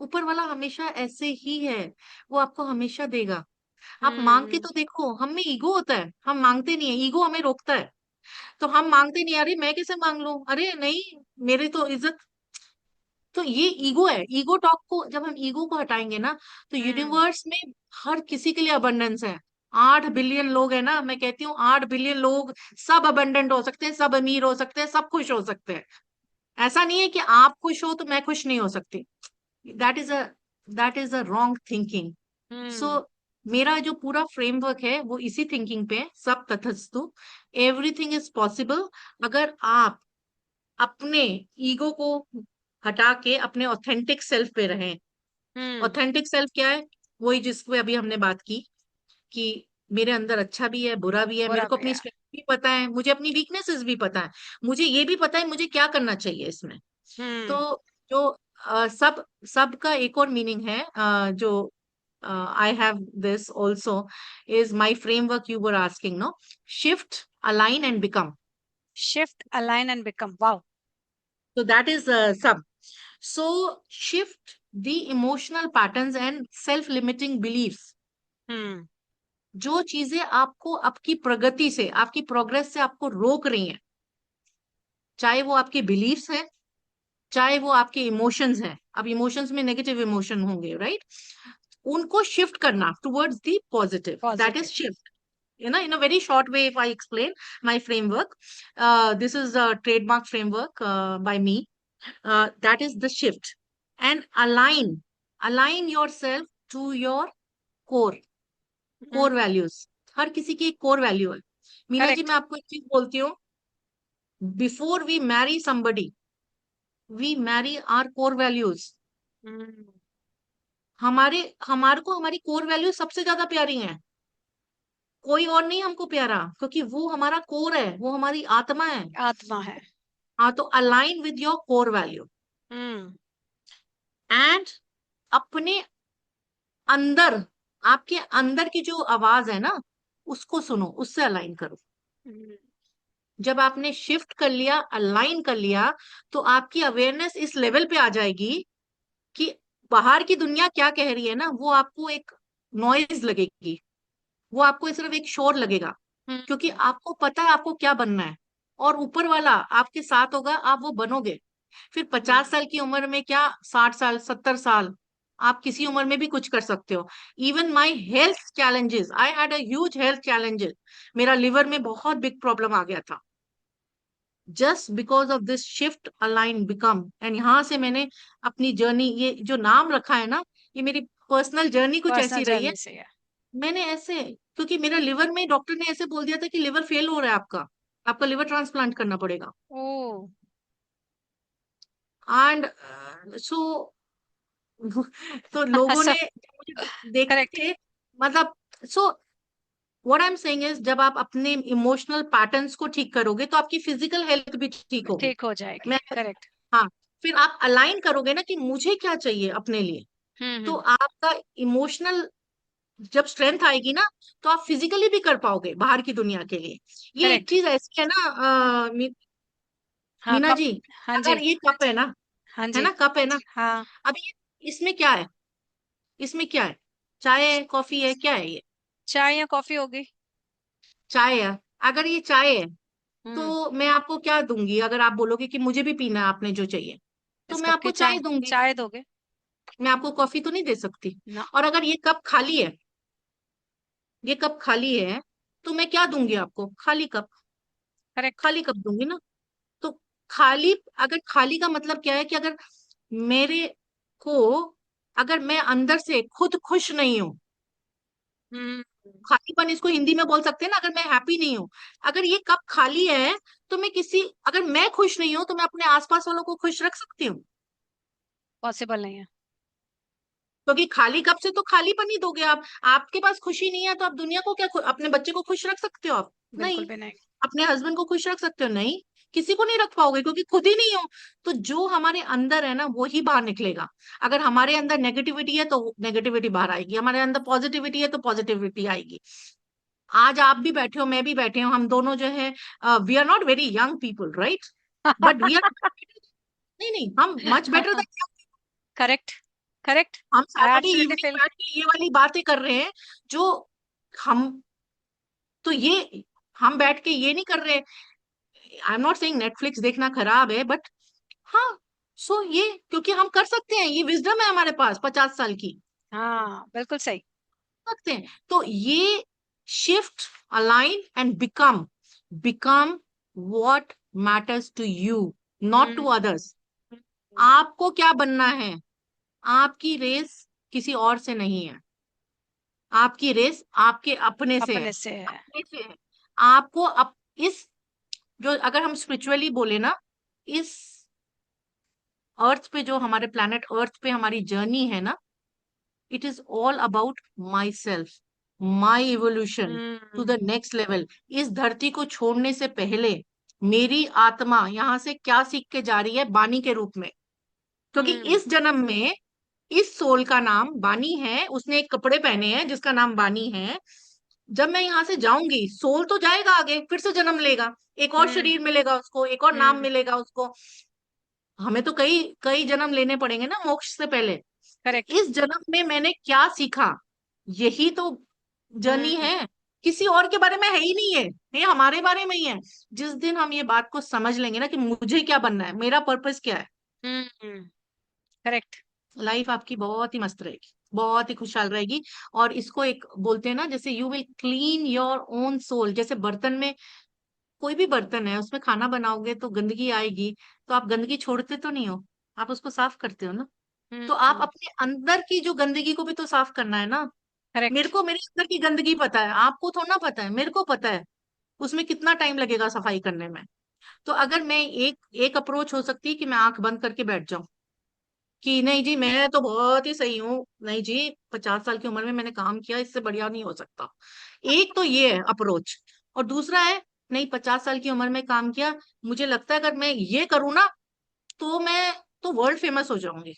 Speaker 2: ऊपर वाला हमेशा ऐसे ही है, वो आपको हमेशा देगा। आप मांग के
Speaker 1: हम्म।
Speaker 2: तो देखो, हम में ईगो होता है, हम मांगते नहीं है, ईगो हमें रोकता है। तो हम मांगते नहीं, अरे मैं कैसे मांग लूं, अरे नहीं, मेरी तो इज्जत। तो ये ईगो है। ईगो टॉक को जब हम ईगो को हटाएंगे ना, तो
Speaker 1: हम्म।
Speaker 2: यूनिवर्स में हर किसी के लिए अबंडेंस है। 8 बिलियन लोग है ना, मैं कहती हूँ 8 बिलियन लोग, सब अबंडेंट हो सकते हैं, सब अमीर हो सकते हैं, सब खुश हो सकते हैं। ऐसा नहीं है कि आप खुश हो तो मैं खुश नहीं हो सकती। That is a that is a wrong thinking. So
Speaker 1: hmm.
Speaker 2: मेरा जो पूरा फ्रेमवर्क है वो इसी थिंकिंग पे है, सब तथस्तु, एवरीथिंग इज पॉसिबल। अगर आप अपने ईगो को हटा के अपने ऑथेंटिक सेल्फ पे रहें।
Speaker 1: हम्म।
Speaker 2: ऑथेंटिक सेल्फ क्या है? वही जिसपे अभी हमने बात की, कि मेरे अंदर अच्छा भी है, बुरा भी है, मेरे
Speaker 1: बुरा
Speaker 2: को
Speaker 1: भी
Speaker 2: अपनी
Speaker 1: है।
Speaker 2: स्ट्रेंथ भी पता है, मुझे अपनी वीकनेसेस भी पता है, मुझे ये भी पता है मुझे क्या करना चाहिए इसमें। तो
Speaker 1: हम्म।
Speaker 2: जो सब सब का एक और मीनिंग है, जो I have this also, is my framework you were asking, no? Shift, align and become.
Speaker 1: Shift, align and become, wow.
Speaker 2: So that is sub. So shift the emotional patterns and self-limiting beliefs.
Speaker 1: हम्म।
Speaker 2: जो चीजें आपको आपकी प्रगति से, आपकी progress से आपको रोक रही हैं, चाहे वो आपके बिलीफ्स हैं, चाहे वो आपके इमोशंस हैं। अब इमोशंस में नेगेटिव इमोशन होंगे, राइट? उनको शिफ्ट करना towards the positive, that is
Speaker 1: positive.
Speaker 2: Shift. In a very short way, if I explain my framework, this is a trademark framework by me. That is the shift. And align yourself to your core core values. हर किसी की एक core value है। Meena ji,
Speaker 1: correct.
Speaker 2: मैं आपको एक चीज बोलती हूँ, before we marry somebody, we marry are core values.
Speaker 1: Hmm.
Speaker 2: हमारे हमारे को हमारी कोर वैल्यूज सबसे ज्यादा प्यारी हैं। कोई और नहीं हमको प्यारा, क्योंकि वो हमारा कोर है, वो हमारी आत्मा है।
Speaker 1: आत्मा है।
Speaker 2: हाँ, तो align with your core value.
Speaker 1: Hmm.
Speaker 2: And अपने अंदर, आपके अंदर की जो आवाज है ना, उसको सुनो, उससे अलाइन करो।
Speaker 1: हम्म।
Speaker 2: जब आपने शिफ्ट कर लिया, अलाइन कर लिया, तो आपकी अवेयरनेस इस लेवल पे आ जाएगी कि बाहर की दुनिया क्या कह रही है ना, वो आपको एक नॉइज लगेगी, वो आपको सिर्फ एक शोर लगेगा। क्योंकि
Speaker 1: हम्म।
Speaker 2: आपको पता है आपको क्या बनना है, और ऊपर वाला आपके साथ होगा, आप वो बनोगे। फिर
Speaker 1: हम्म।
Speaker 2: 50 साल की उम्र में क्या, 60 साल, 70 साल, आप किसी उम्र में भी कुछ कर सकते हो। Even my health challenges, I had a huge health challenges. मेरा लिवर में बहुत बिग प्रॉब्लम आ गया था, just because of this shift align become. And यहाँ से मैंने अपनी जर्नी, ये जो नाम रखा है ना, ये मेरी पर्सनल जर्नी कुछ
Speaker 1: पर्सनल
Speaker 2: ऐसी रही है।
Speaker 1: जर्नी से है।
Speaker 2: मैंने ऐसे, क्योंकि मेरा लिवर में डॉक्टर ने ऐसे बोल दिया था कि लिवर फेल हो रहा है आपका, आपका लिवर ट्रांसप्लांट करना पड़ेगा।
Speaker 1: ओ।
Speaker 2: एंड सो तो लोगों ने
Speaker 1: सब।
Speaker 2: जब मुझे देखते
Speaker 1: करेक्ट।
Speaker 2: थे, मतलब so what I am saying is, जब आप अपने इमोशनल पैटर्न्स को ठीक करोगे तो आपकी फिजिकल हेल्थ भी ठीक होगी।
Speaker 1: ठीक हो जाएगी,
Speaker 2: मैं,
Speaker 1: करेक्ट।
Speaker 2: हाँ, फिर आप अलाइन करोगे ना कि मुझे क्या चाहिए अपने लिए, तो
Speaker 1: हम्म।
Speaker 2: आपका इमोशनल जब स्ट्रेंथ आएगी ना, तो आप फिजिकली भी कर पाओगे बाहर की दुनिया के लिए। ये एक
Speaker 1: करेक्ट।
Speaker 2: चीज ऐसी है ना,
Speaker 1: हाँ,
Speaker 2: मीना
Speaker 1: कप।
Speaker 2: जी,
Speaker 1: हाँ
Speaker 2: अगर
Speaker 1: जी।
Speaker 2: ये कप है ना,
Speaker 1: हाँ
Speaker 2: है
Speaker 1: जी।
Speaker 2: ना, कप है ना,
Speaker 1: हाँ।
Speaker 2: अब ये, इसमें क्या है, इसमें क्या है, चाय है, कॉफी है, क्या है ये?
Speaker 1: चाय या कॉफी होगी।
Speaker 2: चाय है। अगर ये चाय है,
Speaker 1: हम्म।
Speaker 2: तो मैं आपको क्या दूंगी? अगर आप बोलोगे कि मुझे भी पीना है आपने जो चाहिए, तो
Speaker 1: इस
Speaker 2: मैं
Speaker 1: कप की
Speaker 2: आपको चाय
Speaker 1: चाय,
Speaker 2: दूंगी।
Speaker 1: चाय दोगे?
Speaker 2: मैं आपको कॉफी तो नहीं दे सकती।
Speaker 1: ना।
Speaker 2: और अगर ये कप खाली है, ये कप खाली है, तो मैं क्या दूंगी आपको? खाली कप।
Speaker 1: करेक्ट।
Speaker 2: खाली कप दूंगी ना। तो खाली, अगर खाली का मतलब क्या है कि अगर मेरे को, अगर मैं अंदर से खुद खुश नहीं हूं,
Speaker 1: हम्म।
Speaker 2: खालीपन इसको हिंदी में बोल सकते हैं ना, अगर मैं हैप्पी नहीं हूं, अगर ये कप खाली है, तो मैं किसी, अगर मैं खुश नहीं हूं, तो मैं अपने आसपास वालों को खुश रख सकती हूँ?
Speaker 1: पॉसिबल नहीं है।
Speaker 2: क्योंकि खाली कप से तो खालीपन ही दोगे आप। आपके पास खुशी नहीं है, तो आप दुनिया को क्या अपने बच्चे को खुश रख सकते हो आप?
Speaker 1: बिल्कुल
Speaker 2: नहीं।
Speaker 1: भी नहीं।
Speaker 2: अपने हस्बैंड को खुश रख सकते हो? नहीं। किसी को नहीं रख पाओगे, क्योंकि खुद ही नहीं हो। तो जो हमारे अंदर है ना, वो ही बाहर निकलेगा। अगर हमारे अंदर नेगेटिविटी है, तो नेगेटिविटी बाहर आएगी, हमारे अंदर पॉजिटिविटी है तो पॉजिटिविटी आएगी। आज आप भी बैठे हो, मैं भी बैठे हूँ, हम दोनों जो है, we are not very young people, right? But we are, नहीं नहीं, हम much better than,
Speaker 1: correct. Correct.
Speaker 2: हम
Speaker 1: I
Speaker 2: Saturday
Speaker 1: absolutely
Speaker 2: evening
Speaker 1: feel.
Speaker 2: बैठ के ये वाली बातें कर रहे हैं, जो हम, तो ये, हम बैठ के ये नहीं कर रहे। I am not saying Netflix देखना खराब है, बट हाँ, सो ये, क्योंकि हम कर सकते हैं, ये विजडम है हमारे पास 50 साल की,
Speaker 1: हाँ, बिल्कुल सही।
Speaker 2: सकते हैं। तो ये shift, align and become, become what matters to you, not to
Speaker 1: hmm.
Speaker 2: Others. आपको क्या बनना है? आपकी रेस किसी और से नहीं है। आपकी रेस आपके अपने से है,
Speaker 1: अपने से है।
Speaker 2: अपने से है। आपको इस, जो अगर हम स्पिरिचुअली बोले ना, इस अर्थ पे, जो हमारे प्लैनेट अर्थ पे हमारी जर्नी है ना, it is all about myself, my evolution to the
Speaker 1: hmm.
Speaker 2: Next level. इस धरती को छोड़ने से पहले मेरी आत्मा यहाँ से क्या सीख के जा रही है, बानी के रूप में। क्योंकि
Speaker 1: हम्म।
Speaker 2: इस जन्म में इस सोल का नाम बानी है, उसने एक कपड़े पहने हैं जिसका नाम बानी है। जब मैं यहाँ से जाऊंगी, सोल तो जाएगा आगे, फिर से जन्म लेगा, एक और
Speaker 1: हम्म।
Speaker 2: शरीर मिलेगा उसको, एक और नाम
Speaker 1: हम्म।
Speaker 2: मिलेगा उसको। हमें तो कई कई जन्म लेने पड़ेंगे ना मोक्ष से पहले। तो
Speaker 1: करेक्ट।
Speaker 2: इस जन्म में मैंने क्या सीखा, यही तो जर्नी
Speaker 1: हम्म।
Speaker 2: है। किसी और के बारे में है ही नहीं है, ये हमारे बारे में ही है। जिस दिन हम ये बात को समझ लेंगे ना कि मुझे क्या बनना है, मेरा पर्पस क्या है,
Speaker 1: हम्म। करेक्ट।
Speaker 2: लाइफ आपकी बहुत ही मस्त रहेगी, बहुत ही खुशहाल रहेगी। और इसको एक बोलते हैं ना, जैसे you will clean your own soul. जैसे बर्तन में, कोई भी बर्तन है, उसमें खाना बनाओगे तो गंदगी आएगी, तो आप गंदगी छोड़ते तो नहीं हो, आप उसको साफ करते हो ना। तो आप
Speaker 1: हम्म।
Speaker 2: अपने अंदर की जो गंदगी को भी तो साफ करना है ना। मेरे
Speaker 1: करेक्ट।
Speaker 2: को मेरे अंदर की गंदगी पता है, आपको थोड़ा ना पता है, मेरे को पता है उसमें कितना टाइम लगेगा सफाई करने में। तो अगर मैं, एक एक अप्रोच हो सकती है कि मैं आंख बंद करके बैठ जाऊं कि नहीं जी, मैं तो बहुत ही सही हूँ, नहीं जी, 50 साल की उम्र में मैंने काम किया, इससे बढ़िया नहीं हो सकता। एक तो ये है अप्रोच। और दूसरा है, नहीं, 50 साल की उम्र में काम किया, मुझे लगता है अगर मैं ये करूँ ना, तो मैं तो वर्ल्ड फेमस हो जाऊंगी।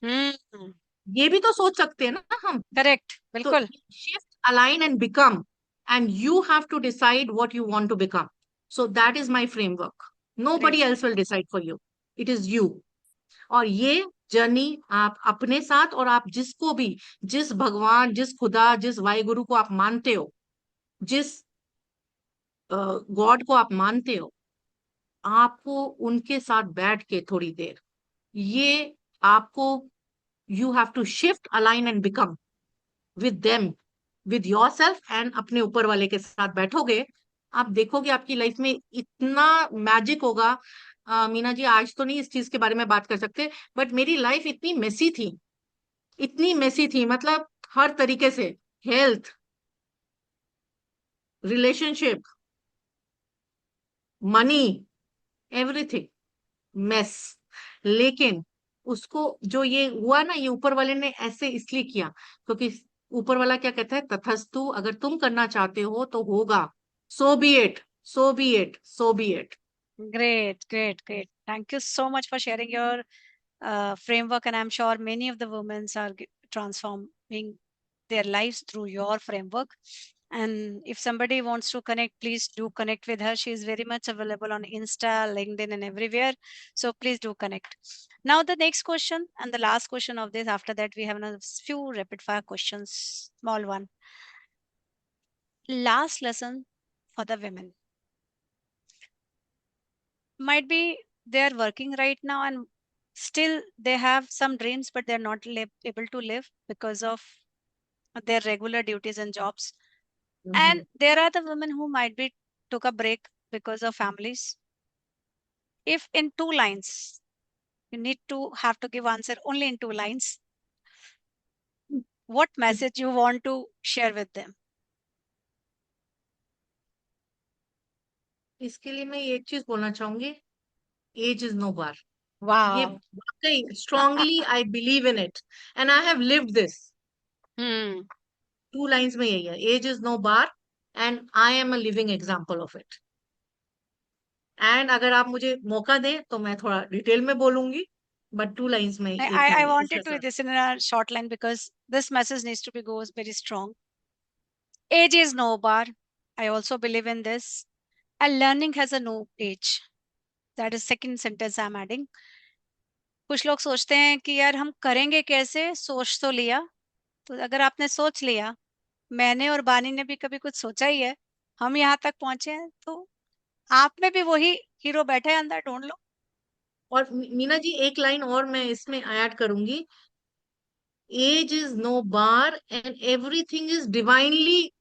Speaker 1: हम्म।
Speaker 2: ये भी तो सोच सकते हैं ना हम।
Speaker 1: करेक्ट,
Speaker 2: तो
Speaker 1: बिल्कुल।
Speaker 2: shift, align and become, and you have to decide what you want to become. So that is my framework. Nobody
Speaker 1: great.
Speaker 2: else will decide for you. It is you. और ये जर्नी आप अपने साथ, और आप जिसको भी, जिस भगवान, जिस खुदा, जिस वाहिगुरु को आप मानते हो, जिस गॉड को आप मानते हो, आपको उनके साथ बैठ के थोड़ी देर, ये आपको, you have to shift, align and become with them, with your self, and अपने ऊपर वाले के साथ बैठोगे, आप देखोगे आपकी लाइफ में इतना मैजिक होगा। मीना जी, आज तो नहीं इस चीज के बारे में बात कर सकते, बट मेरी लाइफ इतनी मेसी थी, इतनी मेसी थी, मतलब हर तरीके से, health, relationship, money, everything mess. लेकिन उसको, जो ये हुआ ना, ये ऊपर वाले ने ऐसे इसलिए किया, क्योंकि ऊपर वाला क्या कहता है, तथस्तु, अगर तुम करना चाहते हो तो होगा, so be it, so be it, so be it.
Speaker 1: Great, great, great. Thank you so much for sharing your framework, and I'm sure many of the women are transforming their lives through your framework. And if somebody wants to connect, please do connect with her. She is very much available on Insta, LinkedIn, and everywhere. So please do connect. Now, the next question and the last question of this. After that, we have a few rapid fire questions. Small one. Last lesson for the women. Might be they are working right now and still they have some dreams, but they're not able to live because of their regular duties and jobs.
Speaker 2: Hmm.
Speaker 1: And there are the women who might be took a break because of families. If in 2 lines, you need to have to give answer only in 2 lines, what message you want to share with them?
Speaker 2: इसके लिए मैं एक चीज बोलना चाहूंगी, as is no बार। ये
Speaker 1: Wow.
Speaker 2: वाकई strongly I believe in it, and I have lived this.
Speaker 1: Hmm.
Speaker 2: Two lines में यही है, age is no bar, and I am a living example of it. And अगर आप मुझे मौका दें तो मैं थोड़ा डिटेल में बोलूंगी, बट टू लाइंस में
Speaker 1: I,
Speaker 2: इतना
Speaker 1: I
Speaker 2: ही इसके
Speaker 1: wanted to
Speaker 2: साथ।
Speaker 1: this in a short line because this message needs to be goes very strong. Age is no bar. I also believe in this. And learning has a no age. That is second sentence I'm adding. कुछ लोग सोचते हैं कि यार हम करेंगे कैसे, सोच तो लिया। तो अगर आपने सोच लिया, मैंने और बानी ने भी कभी कुछ सोचा ही है, हम यहाँ तक पहुंचे हैं, तो आप में भी वही हीरो बैठे हैं अंदर, ढूंढ लो।
Speaker 2: और मीना जी एक लाइन और मैं इसमें ऐड करूंगी, age is no bar and everything is divinely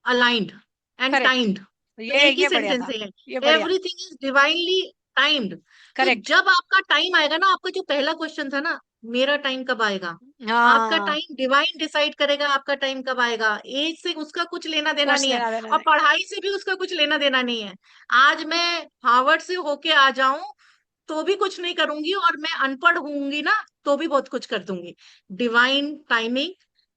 Speaker 2: aligned and
Speaker 1: correct.
Speaker 2: Timed. तो एक ही
Speaker 1: ये बढ़िया
Speaker 2: सेंटेंस
Speaker 1: था।
Speaker 2: है,
Speaker 1: ये बढ़िया।
Speaker 2: Everything is divinely timed. तो
Speaker 1: करेक्ट।
Speaker 2: जब आपका टाइम आएगा ना, आपका जो पहला क्वेश्चन था ना, मेरा टाइम कब आएगा, आपका
Speaker 1: हाँ।
Speaker 2: टाइम डिवाइन डिसाइड करेगा आपका टाइम कब आएगा। एज से उसका कुछ लेना देना
Speaker 1: कुछ
Speaker 2: नहीं है,
Speaker 1: लेना देना
Speaker 2: और
Speaker 1: नहीं।
Speaker 2: पढ़ाई से भी उसका कुछ लेना देना नहीं है। आज मैं हार्वर्ड से होके आ जाऊं तो भी कुछ नहीं करूंगी, और मैं अनपढ़ होंगी ना तो भी बहुत कुछ कर दूंगी। Divine timing.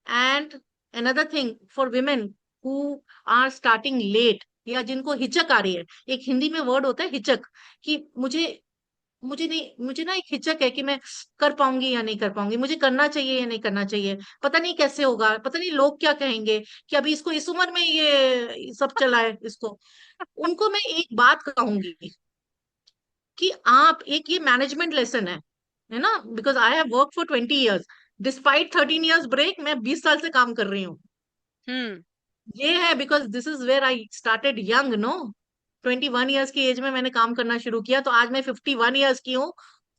Speaker 2: And another thing for women who are starting late, या जिनको हिचक आ रही है, एक हिंदी में वर्ड होता है हिचक, कि मुझे ना एक हिचक है कि मैं कर पाऊंगी या नहीं कर पाऊंगी, मुझे करना चाहिए या नहीं करना चाहिए, पता नहीं कैसे होगा, पता नहीं लोग क्या कहेंगे, कि अभी इसको इस उम्र में ये सब चला है इसको। उनको मैं एक बात कहूंगी कि आप, एक ये मैनेजमेंट लेसन है ना, because I have work for 20 years, despite 13 years break, मैं 20 साल से काम कर रही हूँ।
Speaker 1: हम्म।
Speaker 2: ये है because this is where I started young, no, 21 years की एज में मैंने काम करना शुरू किया, तो आज मैं 51 years की हूँ,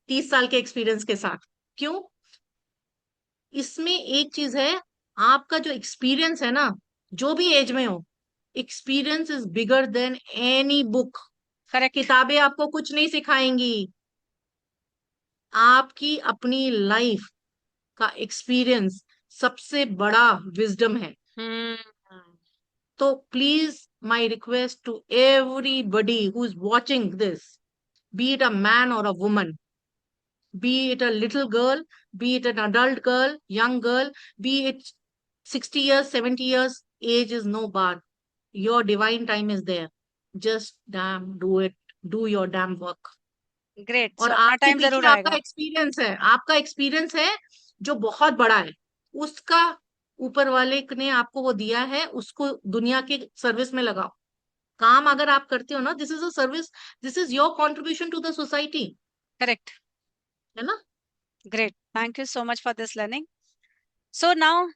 Speaker 2: 30 साल के एक्सपीरियंस के साथ। क्यों? इसमें एक चीज है, आपका जो एक्सपीरियंस है ना, जो भी एज में हो, experience is bigger than any book.
Speaker 1: Correct.
Speaker 2: किताबें आपको कुछ नहीं सिखाएंगी, आपकी अपनी लाइफ का एक्सपीरियंस सबसे बड़ा विजडम है।
Speaker 1: हम्म।
Speaker 2: तो please, my request to everybody who is watching this, be it a man or a woman, be it a little girl, be it an adult girl, young girl, be it 60 years, 70 years, age is no bar. Your divine time is there. Just damn do it. Do your damn work.
Speaker 1: Great.
Speaker 2: और
Speaker 1: सो अपना
Speaker 2: आपके
Speaker 1: time
Speaker 2: पीछे
Speaker 1: जरूर
Speaker 2: आपका
Speaker 1: आएगा।
Speaker 2: Experience है, आपका experience है जो बहुत बड़ा है, उसका ऊपर वाले ने आपको वो दिया है, उसको दुनिया के सर्विस में लगाओ। काम अगर आप करते हो ना, this is a service, this is your contribution to the society,
Speaker 1: correct.
Speaker 2: है ना।
Speaker 1: Great. Thank you so much for this learning. So now,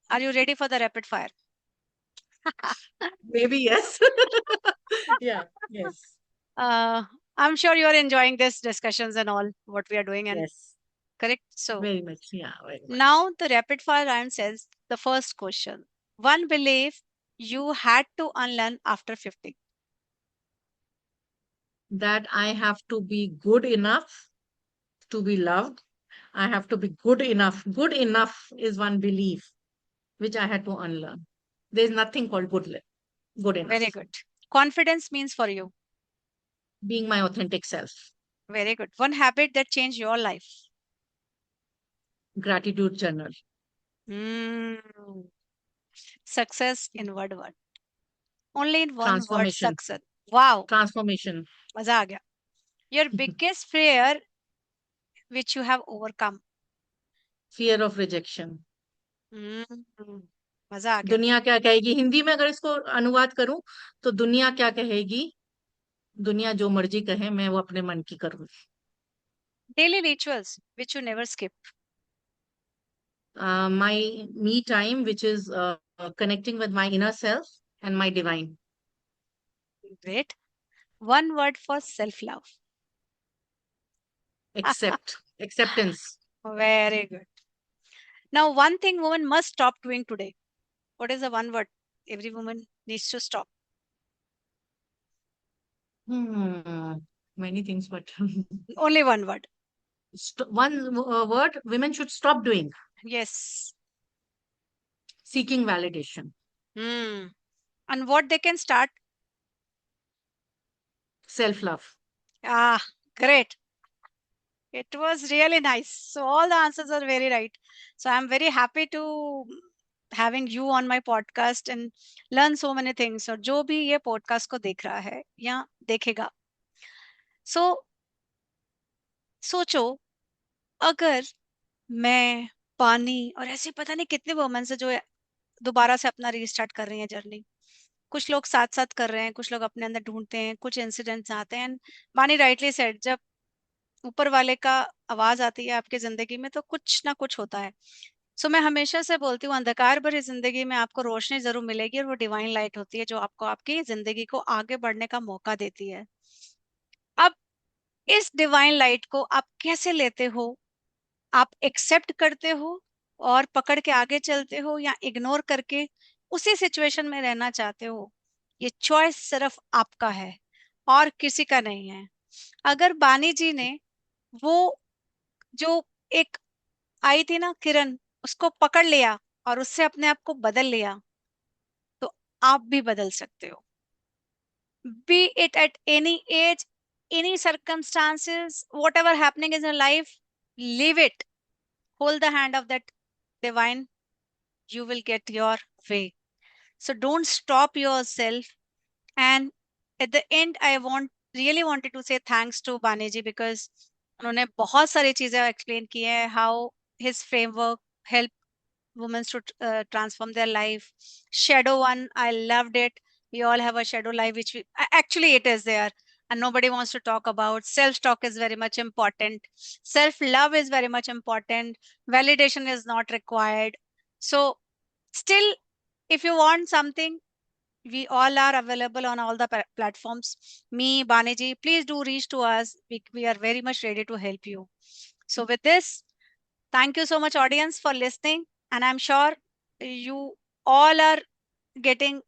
Speaker 1: are you ready for the rapid fire?
Speaker 2: Maybe yes. Yeah, yes,
Speaker 1: I'm sure you're enjoying this discussions and all what we are doing, and
Speaker 2: yes.
Speaker 1: correct. So
Speaker 2: Very much. Yeah, very much.
Speaker 1: now the rapid fire round says the first question. One belief you had to unlearn after 50.
Speaker 2: That I have to be good enough to be loved. I have to be good enough. Good enough is one belief which I had to unlearn. There is nothing called good
Speaker 1: Very
Speaker 2: enough.
Speaker 1: good. Confidence means for you.
Speaker 2: Being my authentic self.
Speaker 1: Very good. One habit that changed your life.
Speaker 2: Gratitude journal.
Speaker 1: Hmm. Success in word. Only in one word,
Speaker 2: Transformation.
Speaker 1: success. Wow.
Speaker 2: Transformation.
Speaker 1: मजा आ गया. Your biggest fear which you have overcome.
Speaker 2: Fear of rejection.
Speaker 1: Hmm. मजा आ गया.
Speaker 2: दुनिया क्या कहेगी, हिंदी में अगर इसको अनुवाद करूं तो दुनिया क्या कहेगी, दुनिया जो मर्जी कहे, मैं वो अपने मन की करूं.
Speaker 1: Daily rituals which you never skip.
Speaker 2: My me time, which is connecting with my inner self and my divine.
Speaker 1: Great. One word for self-love.
Speaker 2: Acceptance.
Speaker 1: Very good. Now, one thing woman must stop doing today. What is the one word every woman needs to stop?
Speaker 2: Many things, but
Speaker 1: Only one word.
Speaker 2: one word women should stop doing:
Speaker 1: Yes.
Speaker 2: seeking validation.
Speaker 1: Hmm. And what they can start?
Speaker 2: Self-love.
Speaker 1: Ah, great. It was really nice. So all the answers are very right. So I'm very happy to having you on my podcast and learn so many things. और जो भी ये podcast को देख रहा है या देखेगा, so सोचो अगर मैं पानी और ऐसे पता नहीं कितने वुमेन से जो है दोबारा से अपना रीस्टार्ट कर रही हैं जर्नी. कुछ लोग साथ साथ कर रहे हैं, कुछ लोग अपने अंदर ढूंढते हैं, कुछ इंसिडेंट्स आते हैं. बानी राइटली सेड, जब ऊपर वाले का आवाज आती है आपकी जिंदगी में तो कुछ ना कुछ होता है. सो मैं हमेशा से बोलती हूँ अंधकार भरी जिंदगी में आपको रोशनी जरूर मिलेगी और वो डिवाइन लाइट होती है जो आपको आपकी जिंदगी को आगे बढ़ने का मौका देती है. अब इस डिवाइन लाइट को आप कैसे लेते हो, आप एक्सेप्ट करते हो और पकड़ के आगे चलते हो या इग्नोर करके उसी सिचुएशन में रहना चाहते हो, ये चॉइस सिर्फ आपका है और किसी का नहीं है. अगर बानी जी ने वो जो एक आई थी ना किरण, उसको पकड़ लिया और उससे अपने आप को बदल लिया, तो आप भी बदल सकते हो. Be it at any age, any circumstances, whatever happening in your life, leave it. Hold the hand of that divine. You will get your way. So don't stop yourself. And at the end, I really wanted to say thanks to Bani ji because उन्होंने बहुत सारी चीजें explain की है, how his framework help women to transform their life. Shadow one, I loved it. We all have a shadow life, which actually it is there, and nobody wants to talk about. Self talk is very much important. Self love is very much important. Validation is not required. So, still, if you want something, we all are available on all the platforms. Me, Baniji, please do reach to us. We are very much ready to help you. So, with this, thank you so much, audience, for listening. And I'm sure you all are getting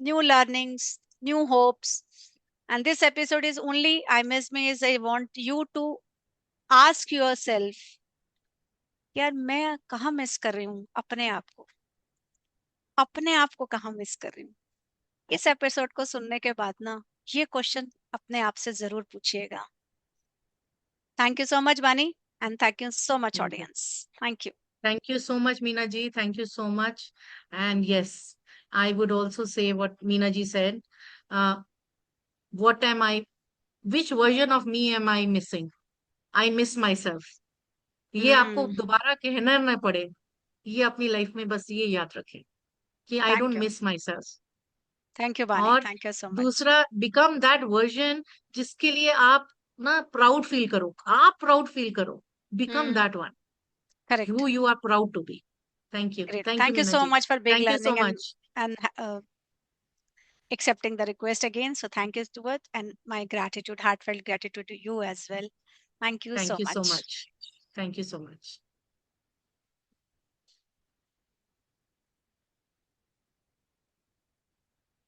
Speaker 1: new learnings, new hopes. And this episode is only, I miss me, is I want you to ask yourself, यार मैं कहाँ miss कर रही हूँ अपने आप को कहाँ मिस कर रही हूँ. इस एपिसोड को सुनने के बाद ना ये क्वेश्चन अपने आप से जरूर पूछिएगा. थैंक यू सो मच बानी and thank you so much audience. Thank you.
Speaker 2: Thank you so much, Meena ji. Thank you so much. And yes, I would also say what Meena ji said. Uh, what am I, which version of me am I missing? I miss myself. ये आपको दोबारा कहना ना पड़े, ये अपनी life में बस ये याद रखें कि आई
Speaker 1: thank
Speaker 2: don't
Speaker 1: you.
Speaker 2: Miss my self.
Speaker 1: Thank you बानी.
Speaker 2: और
Speaker 1: थैंक यू सो मच.
Speaker 2: दूसरा, बिकम दैट वर्जन जिसके लिए आप ना प्राउड फील करो, आप प्राउड फील करो. Become that one
Speaker 1: correct.
Speaker 2: who you are proud to be.
Speaker 1: Great.
Speaker 2: Thank you,
Speaker 1: Thank you
Speaker 2: Meena
Speaker 1: so
Speaker 2: ji.
Speaker 1: much for big
Speaker 2: Thank you so
Speaker 1: learning
Speaker 2: much.
Speaker 1: and accepting the request again. So thank you to it and my gratitude, heartfelt gratitude to you as well. Thank you
Speaker 2: Thank
Speaker 1: so
Speaker 2: you so
Speaker 1: much.
Speaker 2: much. Thank you so much.